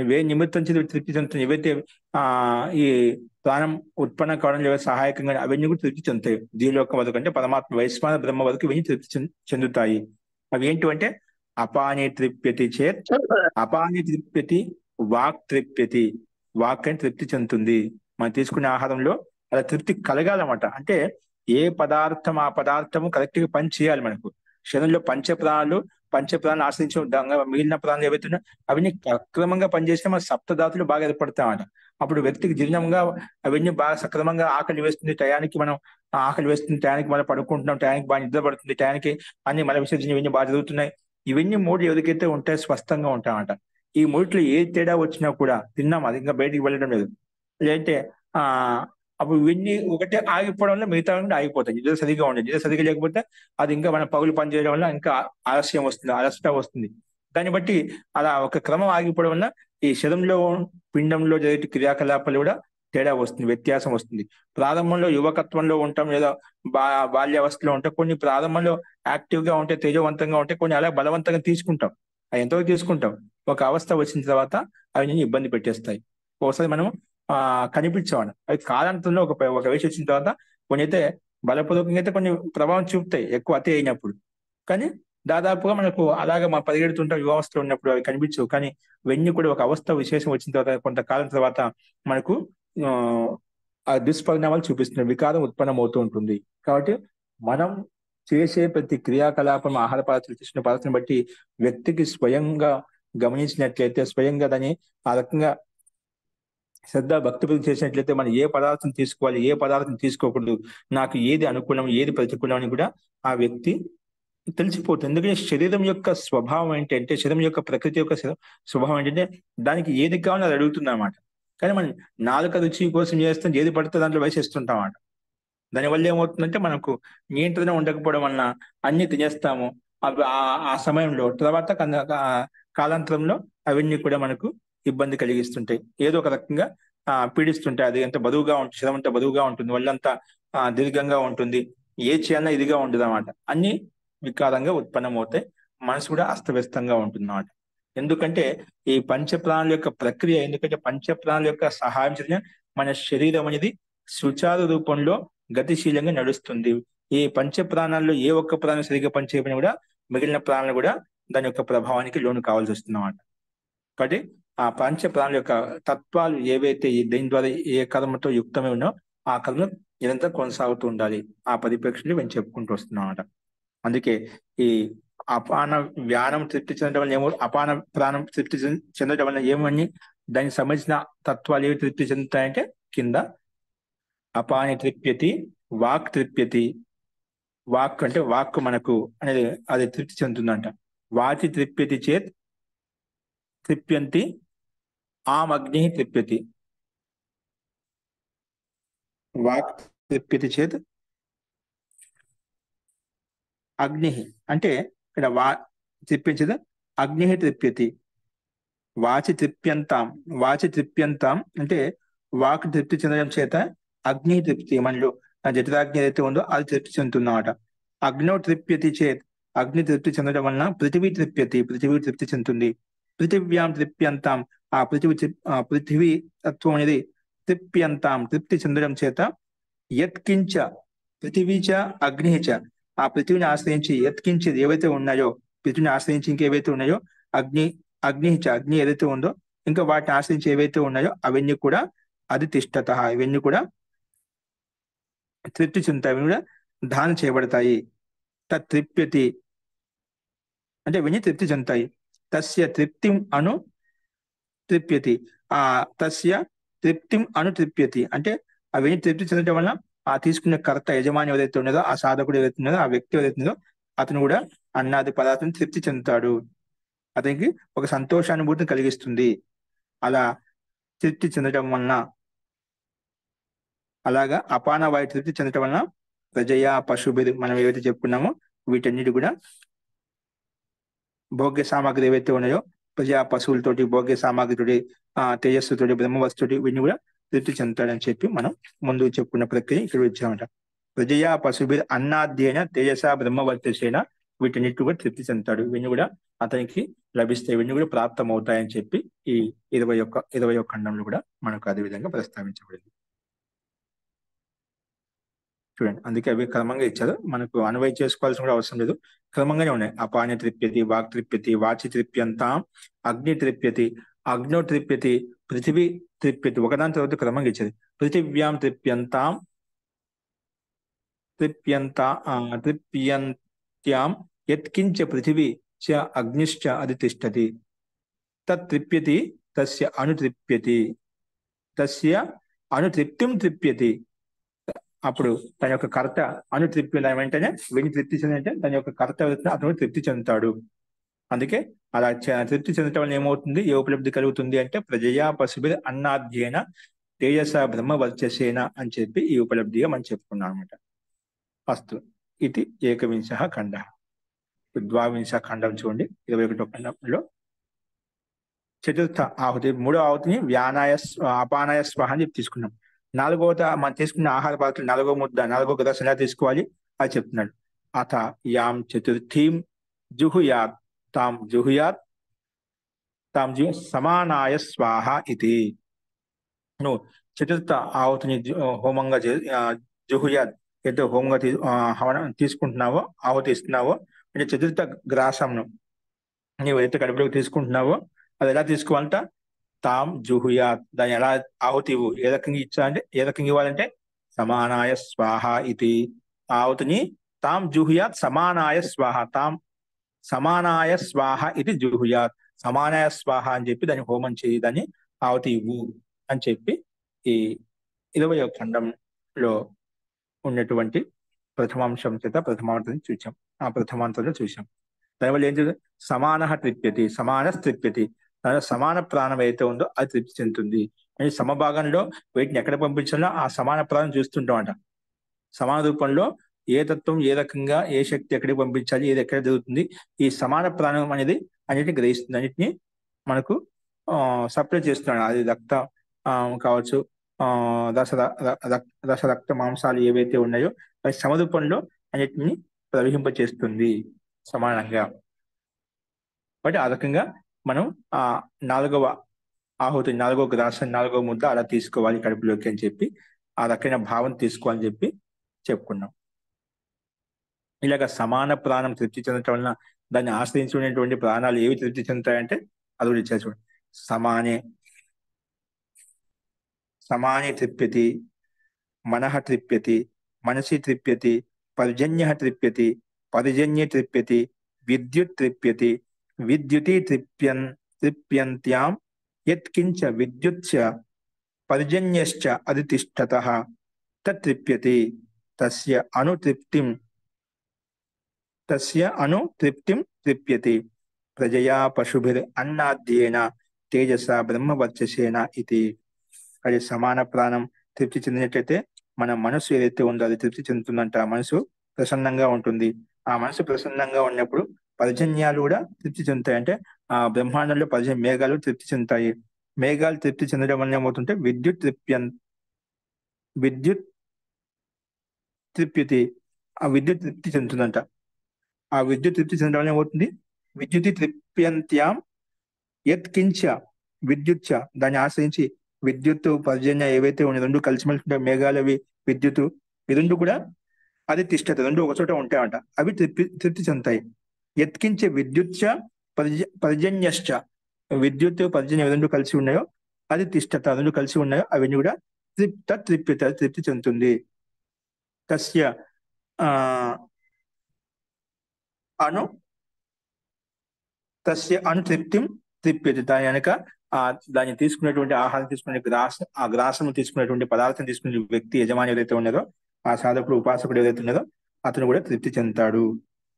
A: ఇవే నిమిత్తం చేసి తృప్తి చెందుతాయి. ఏవైతే ఈ ప్రాణం ఉత్పన్నం కావడం ఏవైతే సహాయకంగా అవన్నీ కూడా తృప్తి చెందుతాయి. దీలోకం వరకు అంటే పరమాత్మ వైశ్వాన బ్రహ్మ వరకు ఇవన్నీ తృప్తి చెందుతాయి. అవి ఏంటంటే అపాని తృప్యతి చేత్, అపాని తృప్యతి వాక్ తృప్యతి. వాక్ అని తృప్తి చెందుతుంది. మనం తీసుకునే ఆహారంలో అలా తృప్తి కలగాలన్నమాట. అంటే ఏ పదార్థం ఆ పదార్థము కరెక్ట్ గా పని చేయాలి. మనకు శరీరంలో పంచప్రాణాలు ఆశ్రయించిన మిగిలిన ప్రాణాలు ఏవైతే ఉన్నాయో అవన్నీ సక్రమంగా పనిచేస్తే మన సప్తధాతులు బాగా ఏర్పడతామట. అప్పుడు వ్యక్తికి జీర్ణంగా అవన్నీ బాగా సక్రమంగా ఆకలి వేస్తుంది, టయానికి మనం ఆకలి వేస్తుంది, టయానికి మనం పడుకుంటున్నాం, టయానికి బాగా నిద్ర పడుతుంది, టయానికి అన్ని మల విసర్జన ఇవన్నీ బాగా జరుగుతున్నాయి. ఇవన్నీ మూడు ఎవరికైతే ఉంటాయో స్పష్టంగా ఉంటామట. ఈ మూడిట్లో ఏ తేడా వచ్చినా కూడా తిన్నాం, అది ఇంకా బయటికి వెళ్ళడం లేదు. లేదంటే అప్పుడు ఇవన్నీ ఒకటే ఆగిపోవడం వల్ల మిగతా ఆగిపోతాయి. నిద్ర సరిగా ఉండదు. నిద్ర సరిగా లేకపోతే అది ఇంకా మన పగులు పనిచేయడం వల్ల ఇంకా ఆలస్యం వస్తుంది, అలసట వస్తుంది. దాన్ని బట్టి అలా ఒక క్రమం ఆగిపోవడం వల్ల ఈ శరీరంలో పిండంలో జరిగే క్రియాకలాపాలు కూడా తేడా వస్తుంది, వ్యత్యాసం వస్తుంది. ప్రారంభంలో యువకత్వంలో ఉంటాం, లేదా బాల్యావస్థలో ఉంటాం. కొన్ని ప్రారంభంలో యాక్టివ్ గా ఉంటే, తేజవంతంగా ఉంటే, కొన్ని అలా బలవంతంగా తీసుకుంటాం. అవి ఎంతవరకు తీసుకుంటాం? ఒక అవస్థ వచ్చిన తర్వాత అవి నేను ఇబ్బంది పెట్టేస్తాయి. ఒకసారి మనం కనిపించామని అవి కాలాంతంలో ఒక వయసు వచ్చిన తర్వాత కొన్ని అయితే బలపూర్వకంగా అయితే కొన్ని ప్రభావం చూపుతాయి ఎక్కువ అతి అయినప్పుడు. కానీ దాదాపుగా మనకు అలాగే మా పరిగెడుతుంటాం యువావస్థలో ఉన్నప్పుడు అవి కనిపించవు. కానీ ఇవన్నీ కూడా ఒక అవస్థ విశేషం వచ్చిన తర్వాత కొంతకాలం తర్వాత మనకు ఆ దుష్పరిణామాలు చూపిస్తున్నాయి, వికారం ఉత్పన్నం అవుతూ ఉంటుంది. కాబట్టి మనం చేసే ప్రతి క్రియాకలాపం, ఆహార పదార్థాలు తీసుకున్న పదార్థాన్ని బట్టి వ్యక్తికి స్వయంగా గమనించినట్లయితే, స్వయంగా దాన్ని ఆ రకంగా శ్రద్ధ భక్తితో చేసినట్లయితే మనం ఏ పదార్థం తీసుకోవాలి, ఏ పదార్థం తీసుకోకూడదు, నాకు ఏది అనుకూలం, ఏది ప్రతికూలం అని కూడా ఆ వ్యక్తి తెలిసిపోతుంది. ఎందుకంటే శరీరం యొక్క స్వభావం ఏంటంటే, శరీరం యొక్క ప్రకృతి యొక్క స్వభావం ఏంటంటే దానికి ఏది కావాలో అది అడుగుతుంది అన్నమాట. కానీ మనం నాలుక రుచి కోసం చేస్తాం, ఏది పడితే దాంట్లో వేసేస్తుంటాం అన్నమాట. దానివల్ల ఏమవుతుందంటే మనకు నియంత్రణ ఉండకపోవడం వలన అన్ని తినేస్తాము. అవి ఆ సమయంలో తర్వాత కాలాంతరంలో అవన్నీ కూడా మనకు ఇబ్బంది కలిగిస్తుంటాయి, ఏదో ఒక రకంగా పీడిస్తుంటాయి. అది ఎంత బరువుగా ఉంటుంది, శరీరం అంతా బరువుగా ఉంటుంది, ఒళ్ళంతా దీర్ఘంగా ఉంటుంది, ఏ చేయాలన్నా ఇదిగా ఉండదు అన్నమాట. అన్ని వికారంగా ఉత్పన్నమవుతాయి, మనసు కూడా అస్తవ్యస్తంగా ఉంటుంది అన్నమాట. ఎందుకంటే ఈ పంచప్రాణాల యొక్క ప్రక్రియ, ఎందుకంటే పంచప్రాణాల యొక్క సహాయం చేత మన శరీరం అనేది సుచారు రూపంలో గతిశీలంగా నడుస్తుంది. ఈ పంచ ప్రాణాల్లో ఏ ఒక్క ప్రాణం సరిగ్గా పనిచేయకపోయినా కూడా మిగిలిన ప్రాణాలు కూడా దాని యొక్క ప్రభావానికి లోను కావాల్సి వస్తుంది అన్నమాట. కాబట్టి ఆ పంచ ప్రాణాల యొక్క తత్వాలు ఏవైతే దీని ద్వారా ఏ కర్మతో యుక్తమై ఉన్నో ఆ కర్మ నిరంతరం కొనసాగుతూ ఉండాలి. ఆ పరిప్రేక్షలు మేము చెప్పుకుంటూ వస్తున్నాం అన్నమాట. అందుకే ఈ అపాన వ్యానం తృప్తి చెందడం వల్ల ఏమో, అపాన ప్రాణం తృప్తి చెందడం వల్ల ఏమని దానికి సంబంధించిన తత్వాలు ఏవి తృప్తి చెందుతాయంటే కింద అపాని తృప్యతి, వాక్ తృప్యతి. వాక్ అంటే వాక్ మనకు అనేది అది తృప్తి చెందుతుందంట. వాచి తృప్యతి చేత్ తృప్యంతి ఆమగ్ని తృప్యతి. వాక్ తృప్యతి చేత్ అగ్ని అంటే ఇక్కడ తృప్పించేది అగ్ని తృప్యతి. వాచి తృప్యంతాం, వాచి తృప్యంతాం అంటే వాక్ తృప్తి చెందడం చేత అగ్ని తృప్తి, మనలో జఠరాగ్ని ఏదైతే ఉందో అది తృప్తి చెందుతున్నమాట. అగ్నో తృప్యతి చేత్, అగ్ని తృప్తి చెందడం వలన పృథివీ తృప్యతి, పృథివీ తృప్తి చెందుతుంది. పృథివ్యాం తృప్యంతాం, ఆ పృథివీ తత్వం అనేది తృప్యంతాం తృప్తి చెందడం చేత యత్కించ పృథివీచ అగ్నిచ, ఆ పృథివిని ఆశ్రయించి యత్కించేది ఏవైతే ఉన్నాయో, పృథివిని ఆశ్రయించి ఇంకేవైతే ఉన్నాయో అగ్నిచ అగ్ని ఏదైతే ఉందో ఇంకా వాటిని ఆశ్రయించి ఏవైతే ఉన్నాయో అవన్నీ కూడా అది తిష్టత, ఇవన్నీ కూడా తృప్తి చెందుతాయి, ఇవన్నీ కూడా దానం చేయబడతాయి. తృప్యతి అంటే ఇవన్నీ తృప్తి చెందుతాయి. తస్య తృప్తిం అను తృప్యతి, ఆ తస్య తృప్తిం అను తృప్యతి అంటే అవన్నీ తృప్తి చెందడం వల్ల ఆ తీసుకునే కర్త, యజమాని ఏదైతే ఉన్నదో, ఆ సాధకుడు ఏదైతే ఉన్నదో, ఆ వ్యక్తి ఏదైతే ఉన్నదో అతను కూడా అన్నాది పదార్థం తృప్తి చెందుతాడు. అతనికి ఒక సంతోషానుభూతిని కలిగిస్తుంది. అలా తృప్తి చెందడం వలన, అలాగా అపాన వాయు తృప్తి చెందడం వలన ప్రజయ పశుభిర్ మనం ఏవైతే చెప్పుకున్నామో వీటన్నిటి కూడా భోగ్య సామాగ్రి ఏవైతే ఉన్నాయో, ప్రజా పశువులతోటి, భోగ్య సామాగ్రితోటి, తేజస్సుతోటి, బ్రహ్మవస్తుతోటి వీటిని కూడా తృప్తి చెందుతాడని చెప్పి మనం ముందు చెప్పుకున్న ప్రక్రియ ఇక్కడ వచ్చామట. ప్రజయా పశుభిర్ అన్నాద్యైన తేజస బ్రహ్మవర్చసేన వీటన్నిటి కూడా తృప్తి చెందుతాడు. ఇవన్నీ కూడా అతనికి లభిస్తాయి, ఇవన్నీ కూడా ప్రాప్తం అవుతాయని చెప్పి ఈ 21 ఖండంలో కూడా మనకు అదే విధంగా ప్రస్తావించబడింది. చూడండి, అందుకే అవి క్రమంగా ఇచ్చారు, మనకు అన్వయం చేసుకోవాల్సిన కూడా అవసరం లేదు, క్రమంగానే ఉన్నాయి. అపాని తృప్యతి, వాక్ తృప్యతి, వాచి తృప్యంతాం, అగ్ని తృప్యతి, అగ్నో తృప్యతి, పృథివీ తృప్యతి, ఒకదాని తర్వాత క్రమంగా ఇచ్చేది. పృథివ్యాం తృప్యంతాం తృప్యంత్యాం యత్కించ పృథివీ చ అగ్నిశ్చ అది తిష్టతి. తృప్యతి తస్య అనుతృప్యతి, తస్య అనుతృప్తిం తృప్యతి. అప్పుడు తన యొక్క కర్త అనుతృప్తి వెంటనే వెండి తృప్తి చెందంటే తన యొక్క కర్త అతను తృప్తి చెందుతాడు. అందుకే అలా తృప్తి చెందటం వల్ల ఏమవుతుంది, ఏ ఉపలబ్ధి కలుగుతుంది అంటే ప్రజయా పశుభిర్ అన్నాద్యేన తేజస బ్రహ్మ వర్చసేన అని చెప్పి ఈ ఉపలబ్ధిగా మనం చెప్పుకున్నాం అనమాట. అస్తు ఇది ఏకవింశ ఖండ. ద్వావింశ ఖండం చూడండి, 21వ ఖండంలో చతుర్థ ఆహుతి, 3వ ఆహుతిని అపానాయ స్వాహ అని చెప్పి తీసుకున్నాం. నాలుగవది మనం తీసుకున్న ఆహార పదార్థాలు నాలుగో ముద్ద, నాలుగో గ్రాస్ ఎలా తీసుకోవాలి అది చెప్తున్నాడు. అథ యాం చతుర్థీం జుహుయాత్ తాం జుహుయాత్ సమానాయ స్వాహ ఇది. నువ్వు చతుర్థ ఆహుతిని హోమంగా జుహుయాత్ ఏదో హోమంగా హవనం తీసుకుంటున్నావో, ఆహుతి ఇస్తున్నావో, అంటే చతుర్థ గ్రాసంను నీవు అయితే కడుపులోకి తీసుకుంటున్నావో అది ఎలా తీసుకోవాలంట? తాం జుహుయాత్, దాన్ని ఎలా ఆహుతి ఇవ్వు. ఏ రకంగా ఇచ్చాలంటే, ఏ రకంగా ఇవ్వాలంటే సమానాయ స్వాహ ఇది. ఆహుతిని తాం జుహుయాత్ సమానాయ స్వాహ, తాం సమానాయ స్వాహ ఇది జుహుయాత్, సమానాయ స్వాహ అని చెప్పి దాన్ని హోమం చేయి, దాన్ని ఆహుతి ఇవ్వు అని చెప్పి ఈ 20వ ఖండంలో ఉన్నటువంటి ప్రథమాంశం చేత ప్రథమాంతాన్ని చూసాం. ఆ ప్రథమాంతంలో చూసాం. దానివల్ల ఏం చేస్తుంది? సమాన తృప్యతి, సమాన తృప్యతి, సమాన ప్రాణం ఏదైతే ఉందో అది తృప్తి చెందుతుంది. అని సమభాగంలో వీటిని ఎక్కడ పంపించాలో ఆ సమాన ప్రాణం చూస్తుంటామంట. సమాన రూపంలో ఏ తత్వం ఏ రకంగా ఏ శక్తి ఎక్కడికి పంపించాలి, ఏది ఎక్కడ జరుగుతుంది, ఈ సమాన ప్రాణం అనేది అన్నిటిని గ్రహిస్తుంది. అన్నిటిని మనకు సప్లై చేస్తున్నాడు. అది రక్త కావచ్చు, రస రక్త మాంసాలు ఏవైతే ఉన్నాయో అవి సమరూపంలో అన్నిటిని ప్రవహింపచేస్తుంది సమానంగా. కాబట్టి ఆ రకంగా మనం ఆ 4వ ఆహుతి, 4వ గ్రాసం, 4వ ముద్ద అలా తీసుకోవాలి కడుపులోకి అని చెప్పి ఆ రకమైన భావం తీసుకోవాలని చెప్పి చెప్పుకున్నాం. ఇలాగ సమాన ప్రాణం తృప్తి చెందటం వలన దాన్ని ఆశ్రయించుకునేటువంటి ప్రాణాలు ఏవి తృప్తి చెందుతాయంటే అది కూడా ఇచ్చారు చూడండి. సమానే తృప్యతి, మనః తృప్యతి, మనసి తృప్యతి, పర్జన్య తృప్యతి, పర్జన్యే తృప్యతి, విద్యుత్ తృప్యతి, విద్యుతి తృప్యంత్యాం యత్కించ విద్యుత్చ పర్జన్యశ్చ అధితిష్ఠతః తృప్యతి తస్య అనుతృప్తిం తృప్యతి ప్రజయా పశుభిర్ అన్నాద్యేన తేజసా బ్రహ్మవర్చసేన ఇది. అది సమాన ప్రాణం తృప్తి చెందినట్లయితే మన మనసు ఏదైతే ఉందో అది తృప్తి చెందుతుందంట. మనసు ప్రసన్నంగా ఉంటుంది. ఆ మనసు ప్రసన్నంగా ఉన్నప్పుడు పర్జన్యాలు కూడా తృప్తి చెందుతాయి. అంటే ఆ బ్రహ్మాండంలో మేఘాలు తృప్తి చెందుతాయి. మేఘాలు తృప్తి చెందడం వల్ల ఏమవుతుంటే విద్యుత్ తృప్యతి, ఆ విద్యుత్ తృప్తి చెందుతుందంట. ఆ విద్యుత్ తృప్తి చెందడం వల్ల ఏమవుతుంది? విద్యుతి తృప్యంత్యాం యత్కించ విద్యుచ్చ, దాన్ని ఆశ్రయించి విద్యుత్తు పర్జన్య ఏవైతే ఉన్నాయి రెండు కలిసిమెలిసి ఉంటాయి. మేఘాలవి విద్యుత్తు ఈ రెండు కూడా అది తిష్టత, రెండు ఒక చోట ఉంటాయంట. అవి తృప్తి చెందుతాయి. యత్కించ విద్యుచ్చ పర్జన్యశ్చ, విద్యుత్ పర్జన్య రెండు కలిసి ఉన్నాయో అది తిష్టత, రెండు కలిసి ఉన్నాయో అవన్నీ కూడా తృప్తి చెందుతుంది. తస్య అనుతృప్తిం తృప్యతి, దాని వెనక దాన్ని తీసుకునేటువంటి ఆహారం తీసుకునే ఆ గ్రాసము తీసుకునేటువంటి పదార్థం తీసుకునే వ్యక్తి యజమాని ఏదైతే ఉన్నారో, ఆ సాధకుడు ఉపాసకుడు ఏదైతే ఉన్నారో అతను కూడా తృప్తి చెందుతాడు.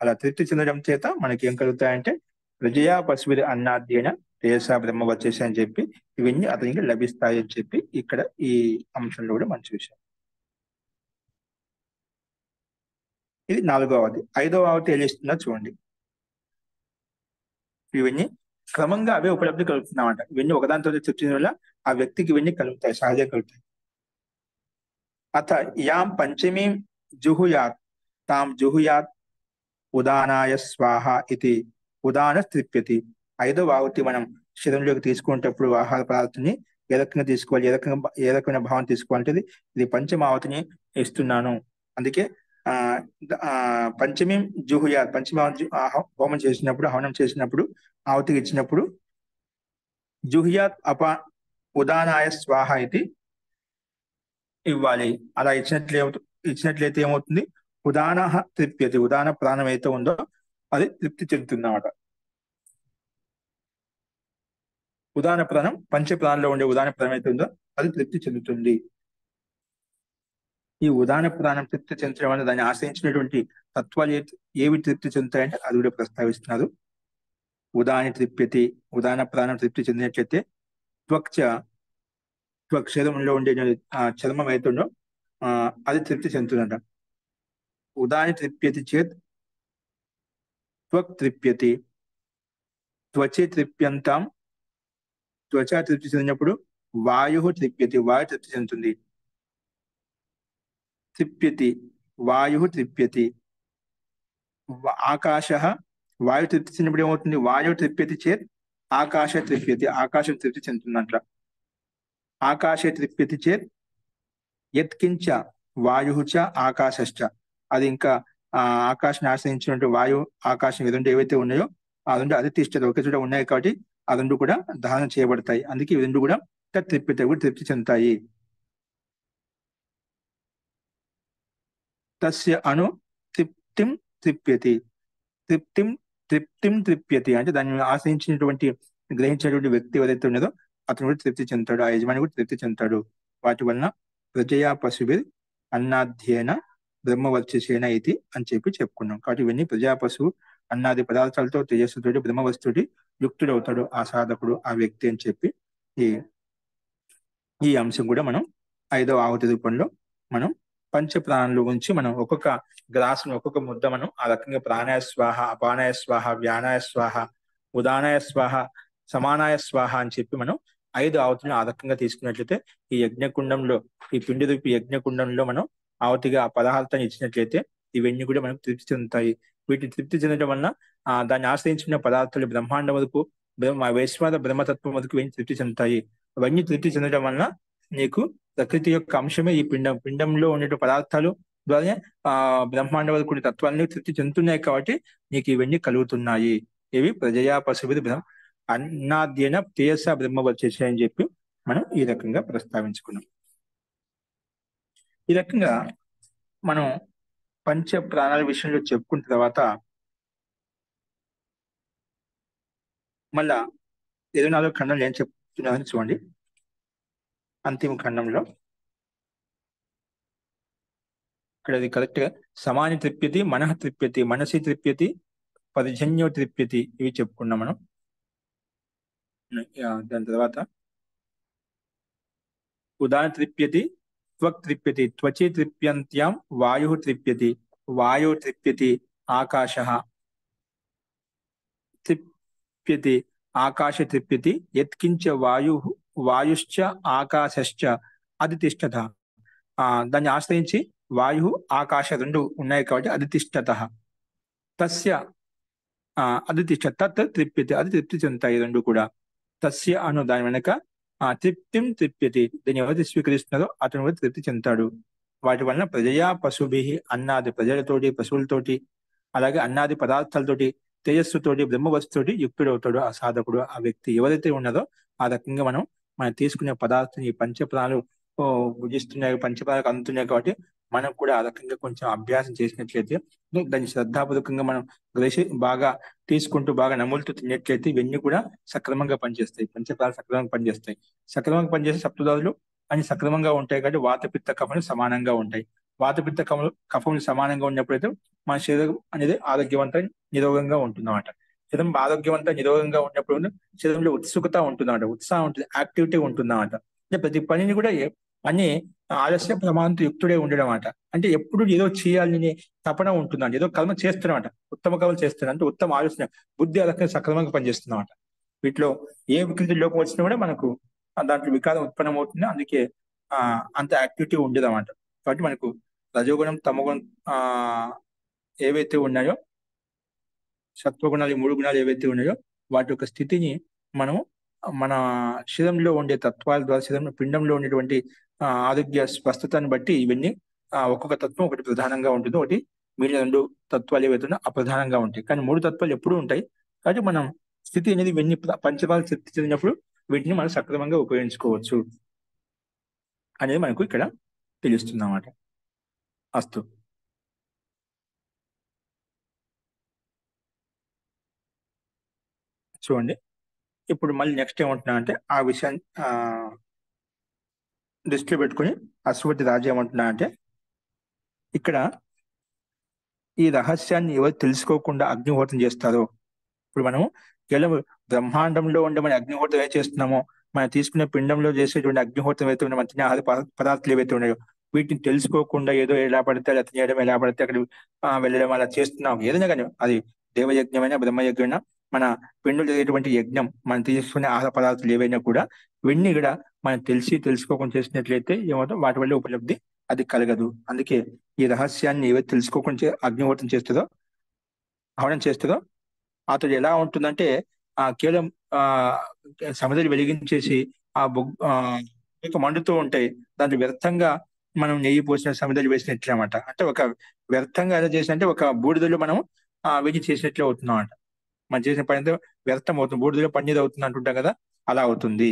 A: అలా తృప్తి చెందడం చేత మనకి ఏం కలుగుతాయంటే ప్రజయా పశువురి అన్నాద్యైన తేజసా బ్రహ్మ వచ్చేసి అని చెప్పి ఇవన్నీ అతనికి లభిస్తాయి అని చెప్పి ఇక్కడ ఈ అంశంలో కూడా మంచి విషయం. ఇది 4వ ఆవతి. 5వ ఆవతి ఏం చేస్తుందో చూడండి. ఇవన్నీ క్రమంగా అవే ఉపలబ్ధి కలుగుతున్నామంట. ఇవన్నీ ఒకదానితో తృప్తి వల్ల ఆ వ్యక్తికి ఇవన్నీ కలుగుతాయి, సహజంగా కలుగుతాయి. అత యాం పంచమీం జుహుయాత్ తాం జుహుయాత్ ఉదానాయ స్వాహ ఇది. ఉదాన తృప్యతి. 5వ ఆవతి మనం శరీరంలోకి తీసుకునేటప్పుడు ఆహార పదార్థాన్ని ఏ రకంగా తీసుకోవాలి, ఏ రకమైన భావం తీసుకోవాలంటే ఇది పంచమావతిని ఇస్తున్నాను. అందుకే పంచమీ జుహుయాత్, పంచమావతి హోమం చేసినప్పుడు, హవనం చేసినప్పుడు, ఆవతికి ఇచ్చినప్పుడు జుహుయాత్ ఉదానాయ స్వాహ ఇది ఇవ్వాలి. అలా ఇచ్చినట్లయితే ఏమవుతుంది? ఉదాన తృప్యతి, ఉదాన ప్రాణం అయితే ఉందో అది తృప్తి చెందుతుందన్నమాట. ఉదాన ప్రాణం, పంచ ప్రాణంలో ఉండే ఉదాన ప్రాణం అయితే ఉందో అది తృప్తి చెందుతుంది. ఈ ఉదాన ప్రాణం తృప్తి చెందడం వల్ల దాన్ని ఆశ్రయించినటువంటి తత్వాలు ఏవి తృప్తి చెందుతాయంటే అది కూడా ప్రస్తావిస్తున్నారు. ఉదాని తృప్యతి, ఉదాన ప్రాణం తృప్తి చెందినట్లయితే శరీరంలో ఉండే చర్మం అవుతుండో అది తృప్తి చెందుతుందంట. ఉదాని తృప్యతి చేత్ తృప్యతి, త్వచే తృప్యంతాం, త్వచ తృప్తి చెందినప్పుడు వాయు తృప్యతి, వాయు తృప్తి చెందుతుంది. తృప్యతి, వాయు తృప్యతి, ఆకాశ, వాయు తృప్తి చెందినప్పుడు ఏమవుతుంది? వాయువు తృప్యతి చేత్ ఆకాశ తృప్యతి, ఆకాశం తృప్తి చెందుతుందంట. ఆకాశే తృప్యతి చేత్ యత్కించ వాయు చ ఆకాశశ్చ, అది ఇంకా ఆకాశాన్ని ఆశ్రయించినటువంటి వాయువు ఆకాశం ఈ రెండు ఏవైతే ఉన్నాయో ఆ రెండు అధితిష్టత ఒకే చోట ఉన్నాయి కాబట్టి ఆ రెండు కూడా దహనం చేయబడతాయి. అందుకే ఈ రెండు కూడా తృప్యత కూడా తృప్తి చెందుతాయి. తస్య అను తృప్తిం తృప్యతి, తృప్తిం తృప్తిం తృప్యతి అంటే దాన్ని ఆశ్రయించినటువంటి గ్రహించినటువంటి వ్యక్తి ఎవరైతే ఉన్నదో అతను కూడా తృప్తి చెందుతాడు, ఆ యజమాని కూడా తృప్తి చెందుతాడు. వాటి వలన ప్రజయా పశుభిర్ అన్నాధ్యేన బ్రహ్మవర్చసేన ఇది అని చెప్పుకున్నాం. కాబట్టి ఇవన్నీ ప్రజా పశువు అన్నాది పదార్థాలతో తేజస్సుతోటి బ్రహ్మవస్తుతోటి యుక్తుడవుతాడు ఆ సాధకుడు, ఆ వ్యక్తి అని చెప్పి ఈ ఈ అంశం కూడా మనం 5వ ఆహుతి రూపంలో మనం పంచ ప్రాణాల గురించి మనం ఒక్కొక్క గ్లాసును ఒక్కొక్క ముద్ద మనం ఆ రకంగా ప్రాణాయ స్వాహ, అపానాయ స్వాహ, వ్యానాయ స్వాహ, ఉదానాయ స్వాహ, సమానాయ స్వాహ అని చెప్పి మనం 5 ఆహుతులను ఆ రకంగా తీసుకున్నట్లయితే ఈ యజ్ఞకుండంలో, ఈ పిండి రూపి యజ్ఞకుండంలో మనం ఆహుతిగా ఆ పదార్థాన్ని ఇచ్చినట్లయితే ఇవన్నీ కూడా మనకు తృప్తి చెందుతాయి. వీటిని తృప్తి చెందడం వలన దాన్ని ఆశ్రయించిన పదార్థాలు బ్రహ్మాండం వరకు, వైశ్వాద బ్రహ్మతత్వం వరకు ఇవన్నీ తృప్తి చెందుతాయి. అవన్నీ తృప్తి చెందడం వలన నీకు ప్రకృతి యొక్క అంశమే ఈ పిండంలో ఉండే పదార్థాలు ద్వారానే బ్రహ్మాండ వరకు తత్వాన్ని తృప్తి చెందుతున్నాయి కాబట్టి నీకు ఇవన్నీ కలుగుతున్నాయి. ఇవి ప్రజయా పశువుది అన్నాద్యన తేజస బ్రహ్మ వచ్చేసాయి అని చెప్పి మనం ఈ రకంగా ప్రస్తావించుకున్నాం. ఈ రకంగా మనం పంచ ప్రాణాల విషయంలో చెప్పుకున్న తర్వాత మళ్ళా 24వ ఖండంలో ఏం చెప్తున్నారని చూడండి. అంతిమ ఖండంలో ఇక్కడ అది కరెక్ట్ గా సమాని తృప్యతి, మనః తృప్యతి, మనసి తృప్యతి, పర్జన్యో తృప్యతి ఇవి చెప్పుకున్నాం మనం. దాని తర్వాత ఉదాన తృప్యతి, త్వక్ తృప్యతి, త్వచి తృప్యంత్యాం వాయు తృప్యతి, వాయు తృప్యతి, ఆకాశ తృప్యతి, ఆకాశ తృప్యతి, యత్కించ వాయుశ్చ ఆకాశశ్చ అధితిష్టత, దాన్ని ఆశ్రయించి వాయు ఆకాశ రెండు ఉన్నాయి కాబట్టి అధితిష్టత, తస్య అధితిష్ట తత్ తృప్యతి, అది తృప్తి చెందుతాయి రెండు కూడా. తస్య అను దాని వెనక తృప్తిం తృప్యతి, దీన్ని ఎవరైతే స్వీకరిస్తున్నారో అతను కూడా తృప్తి చెందుతాడు. వాటి వలన ప్రజయా పశుభి, అన్నాది ప్రజలతోటి పశువులతోటి అలాగే అన్నాది పదార్థాలతోటి తేజస్సుతోటి బ్రహ్మవస్తుతోటి యుక్తుడవుతాడు ఆ సాధకుడు, ఆ వ్యక్తి ఎవరైతే ఉన్నదో. ఆ రకంగా మనం తీసుకునే పదార్థం ఈ పంచప్రాణాలు భుజిస్తున్నాయి, పంచప్రాణాలకు అందుతున్నాయి కాబట్టి మనం కూడా ఆ రకంగా కొంచెం అభ్యాసం చేసినట్లయితే దాన్ని శ్రద్ధాపూర్వకంగా మనం బాగా తీసుకుంటూ బాగా నములుతూ తిన్నట్లయితే ఇవన్నీ కూడా సక్రమంగా పనిచేస్తాయి. పంచప్రాణాలు సక్రమంగా పనిచేస్తాయి. సక్రమంగా పనిచేసే సప్తధాతులు అని సక్రమంగా ఉంటాయి కాబట్టి వాతపిత్త కఫములు సమానంగా ఉంటాయి. వాతపిత్త కఫములు సమానంగా ఉన్నప్పుడైతే మన శరీరం అనేది ఆరోగ్యవంతంగా నిరోగంగా ఉంటుందన్నమాట. శరీరం ఆరోగ్యవంతంగా నిరోగంగా ఉన్నప్పుడు శరీరంలో ఉత్సుకత ఉంటుందన్నమాట, ఉత్సాహం ఉంటుంది, యాక్టివిటీ ఉంటుందన్నమాట. అంటే ప్రతి పనిని కూడా అన్ని ఆలస్య ప్రమాణంతో యుక్తుడే ఉండడం అన్నమాట. అంటే ఎప్పుడు ఏదో చేయాలని తపన ఉంటుందంట, ఏదో కర్మ చేస్తున్నమాట, ఉత్తమ కర్మలు చేస్తున్నా అంటే ఉత్తమ ఆలోచన బుద్ధి ఆ రకంగా సక్రమంగా పనిచేస్తున్నమాట. వీటిలో ఏ వికృతి లోపం వచ్చినా కూడా మనకు దాంట్లో వికారం ఉత్పన్నం అవుతుంది. అందుకే అంత యాక్టివిటీ ఉండదు అన్నమాట. కాబట్టి మనకు రజోగుణం తమగుణం ఏవైతే ఉన్నాయో, సత్వగుణాలు 3 గుణాలు ఏవైతే ఉన్నాయో వాటి యొక్క స్థితిని మనము మన శరీరంలో ఉండే తత్వాల ద్వారా, శరీరంలో పిండంలో ఉండేటువంటి ఆరోగ్య స్వస్థతని బట్టి ఇవన్నీ ఒక్కొక్క తత్వం ఒకటి ప్రధానంగా ఉంటుంది, ఒకటి మిగిలిన 2 తత్వాలు ఏవైతే అప్రధానంగా ఉంటాయి. కానీ 3 తత్వాలు ఎప్పుడూ ఉంటాయి. కాబట్టి మనం స్థితి అనేది ఇవన్నీ పంచభాగాలు శక్తి చెందినప్పుడు వీటిని మనం సక్రమంగా ఉపయోగించుకోవచ్చు అనేది మనకు ఇక్కడ తెలుస్తుంది అన్నమాట. అస్తు. చూడండి, ఇప్పుడు మళ్ళీ నెక్స్ట్ ఏమంటున్నా అంటే ఆ విషయాన్ని దృష్టిలో పెట్టుకుని అశ్వతి రాజు ఏమంటున్నా అంటే ఇక్కడ ఈ రహస్యాన్ని ఎవరు తెలుసుకోకుండా అగ్నిహోత్రం చేస్తారో, ఇప్పుడు మనము కేవలం బ్రహ్మాండంలో ఉండే మన అగ్నిహోత్రం ఏం చేస్తున్నామో, మనం తీసుకునే పిండంలో చేసేటువంటి అగ్నిహోత్రం ఏవైతే ఉన్నాయో, మన తినే ఆహార పదార్థాలు ఏవైతే ఉన్నాయో వీటిని తెలుసుకోకుండా ఏదో ఎలా పడితే అలా తినేయడం, ఎలా పడితే అక్కడ వెళ్ళడం అలా చేస్తున్నాం. ఏదైనా కానీ అది దేవయజ్ఞమైనా బ్రహ్మయజ్ఞమైనా మన పిండులు జరిగేటువంటి యజ్ఞం, మనం తీసుకునే ఆహార పదార్థాలు ఏవైనా కూడా ఇవన్నీ కూడా మనం తెలుసుకోకుండా చేసినట్లయితే ఏమవుతాం, వాటి వల్ల ఉపలబ్ధి అది కలగదు. అందుకే ఈ రహస్యాన్ని ఏవైతే తెలుసుకోకుండా అగ్నిహోత్రం చేస్తుందో, హవనం చేస్తుందో, అతడు ఎలా ఉంటుందంటే కేవలం ఆ సమిధలు వెలిగించేసి ఆ బొగ్గు ఇక మండుతూ ఉంటాయి. దాంట్లో వ్యర్థంగా మనం నెయ్యి పోసిన సమిధలు వేసినట్లే అన్నమాట. అంటే ఒక వ్యర్థంగా ఎలా చేసినంటే ఒక బూడిదలో మనం వెయ్యి చేసినట్లే అవుతున్నాం అంట. మనం చేసిన పని అంతా వ్యర్థం అవుతుంది. బూడిదలో పన్నీరు అవుతుంది అంటుంటాం కదా, అలా అవుతుంది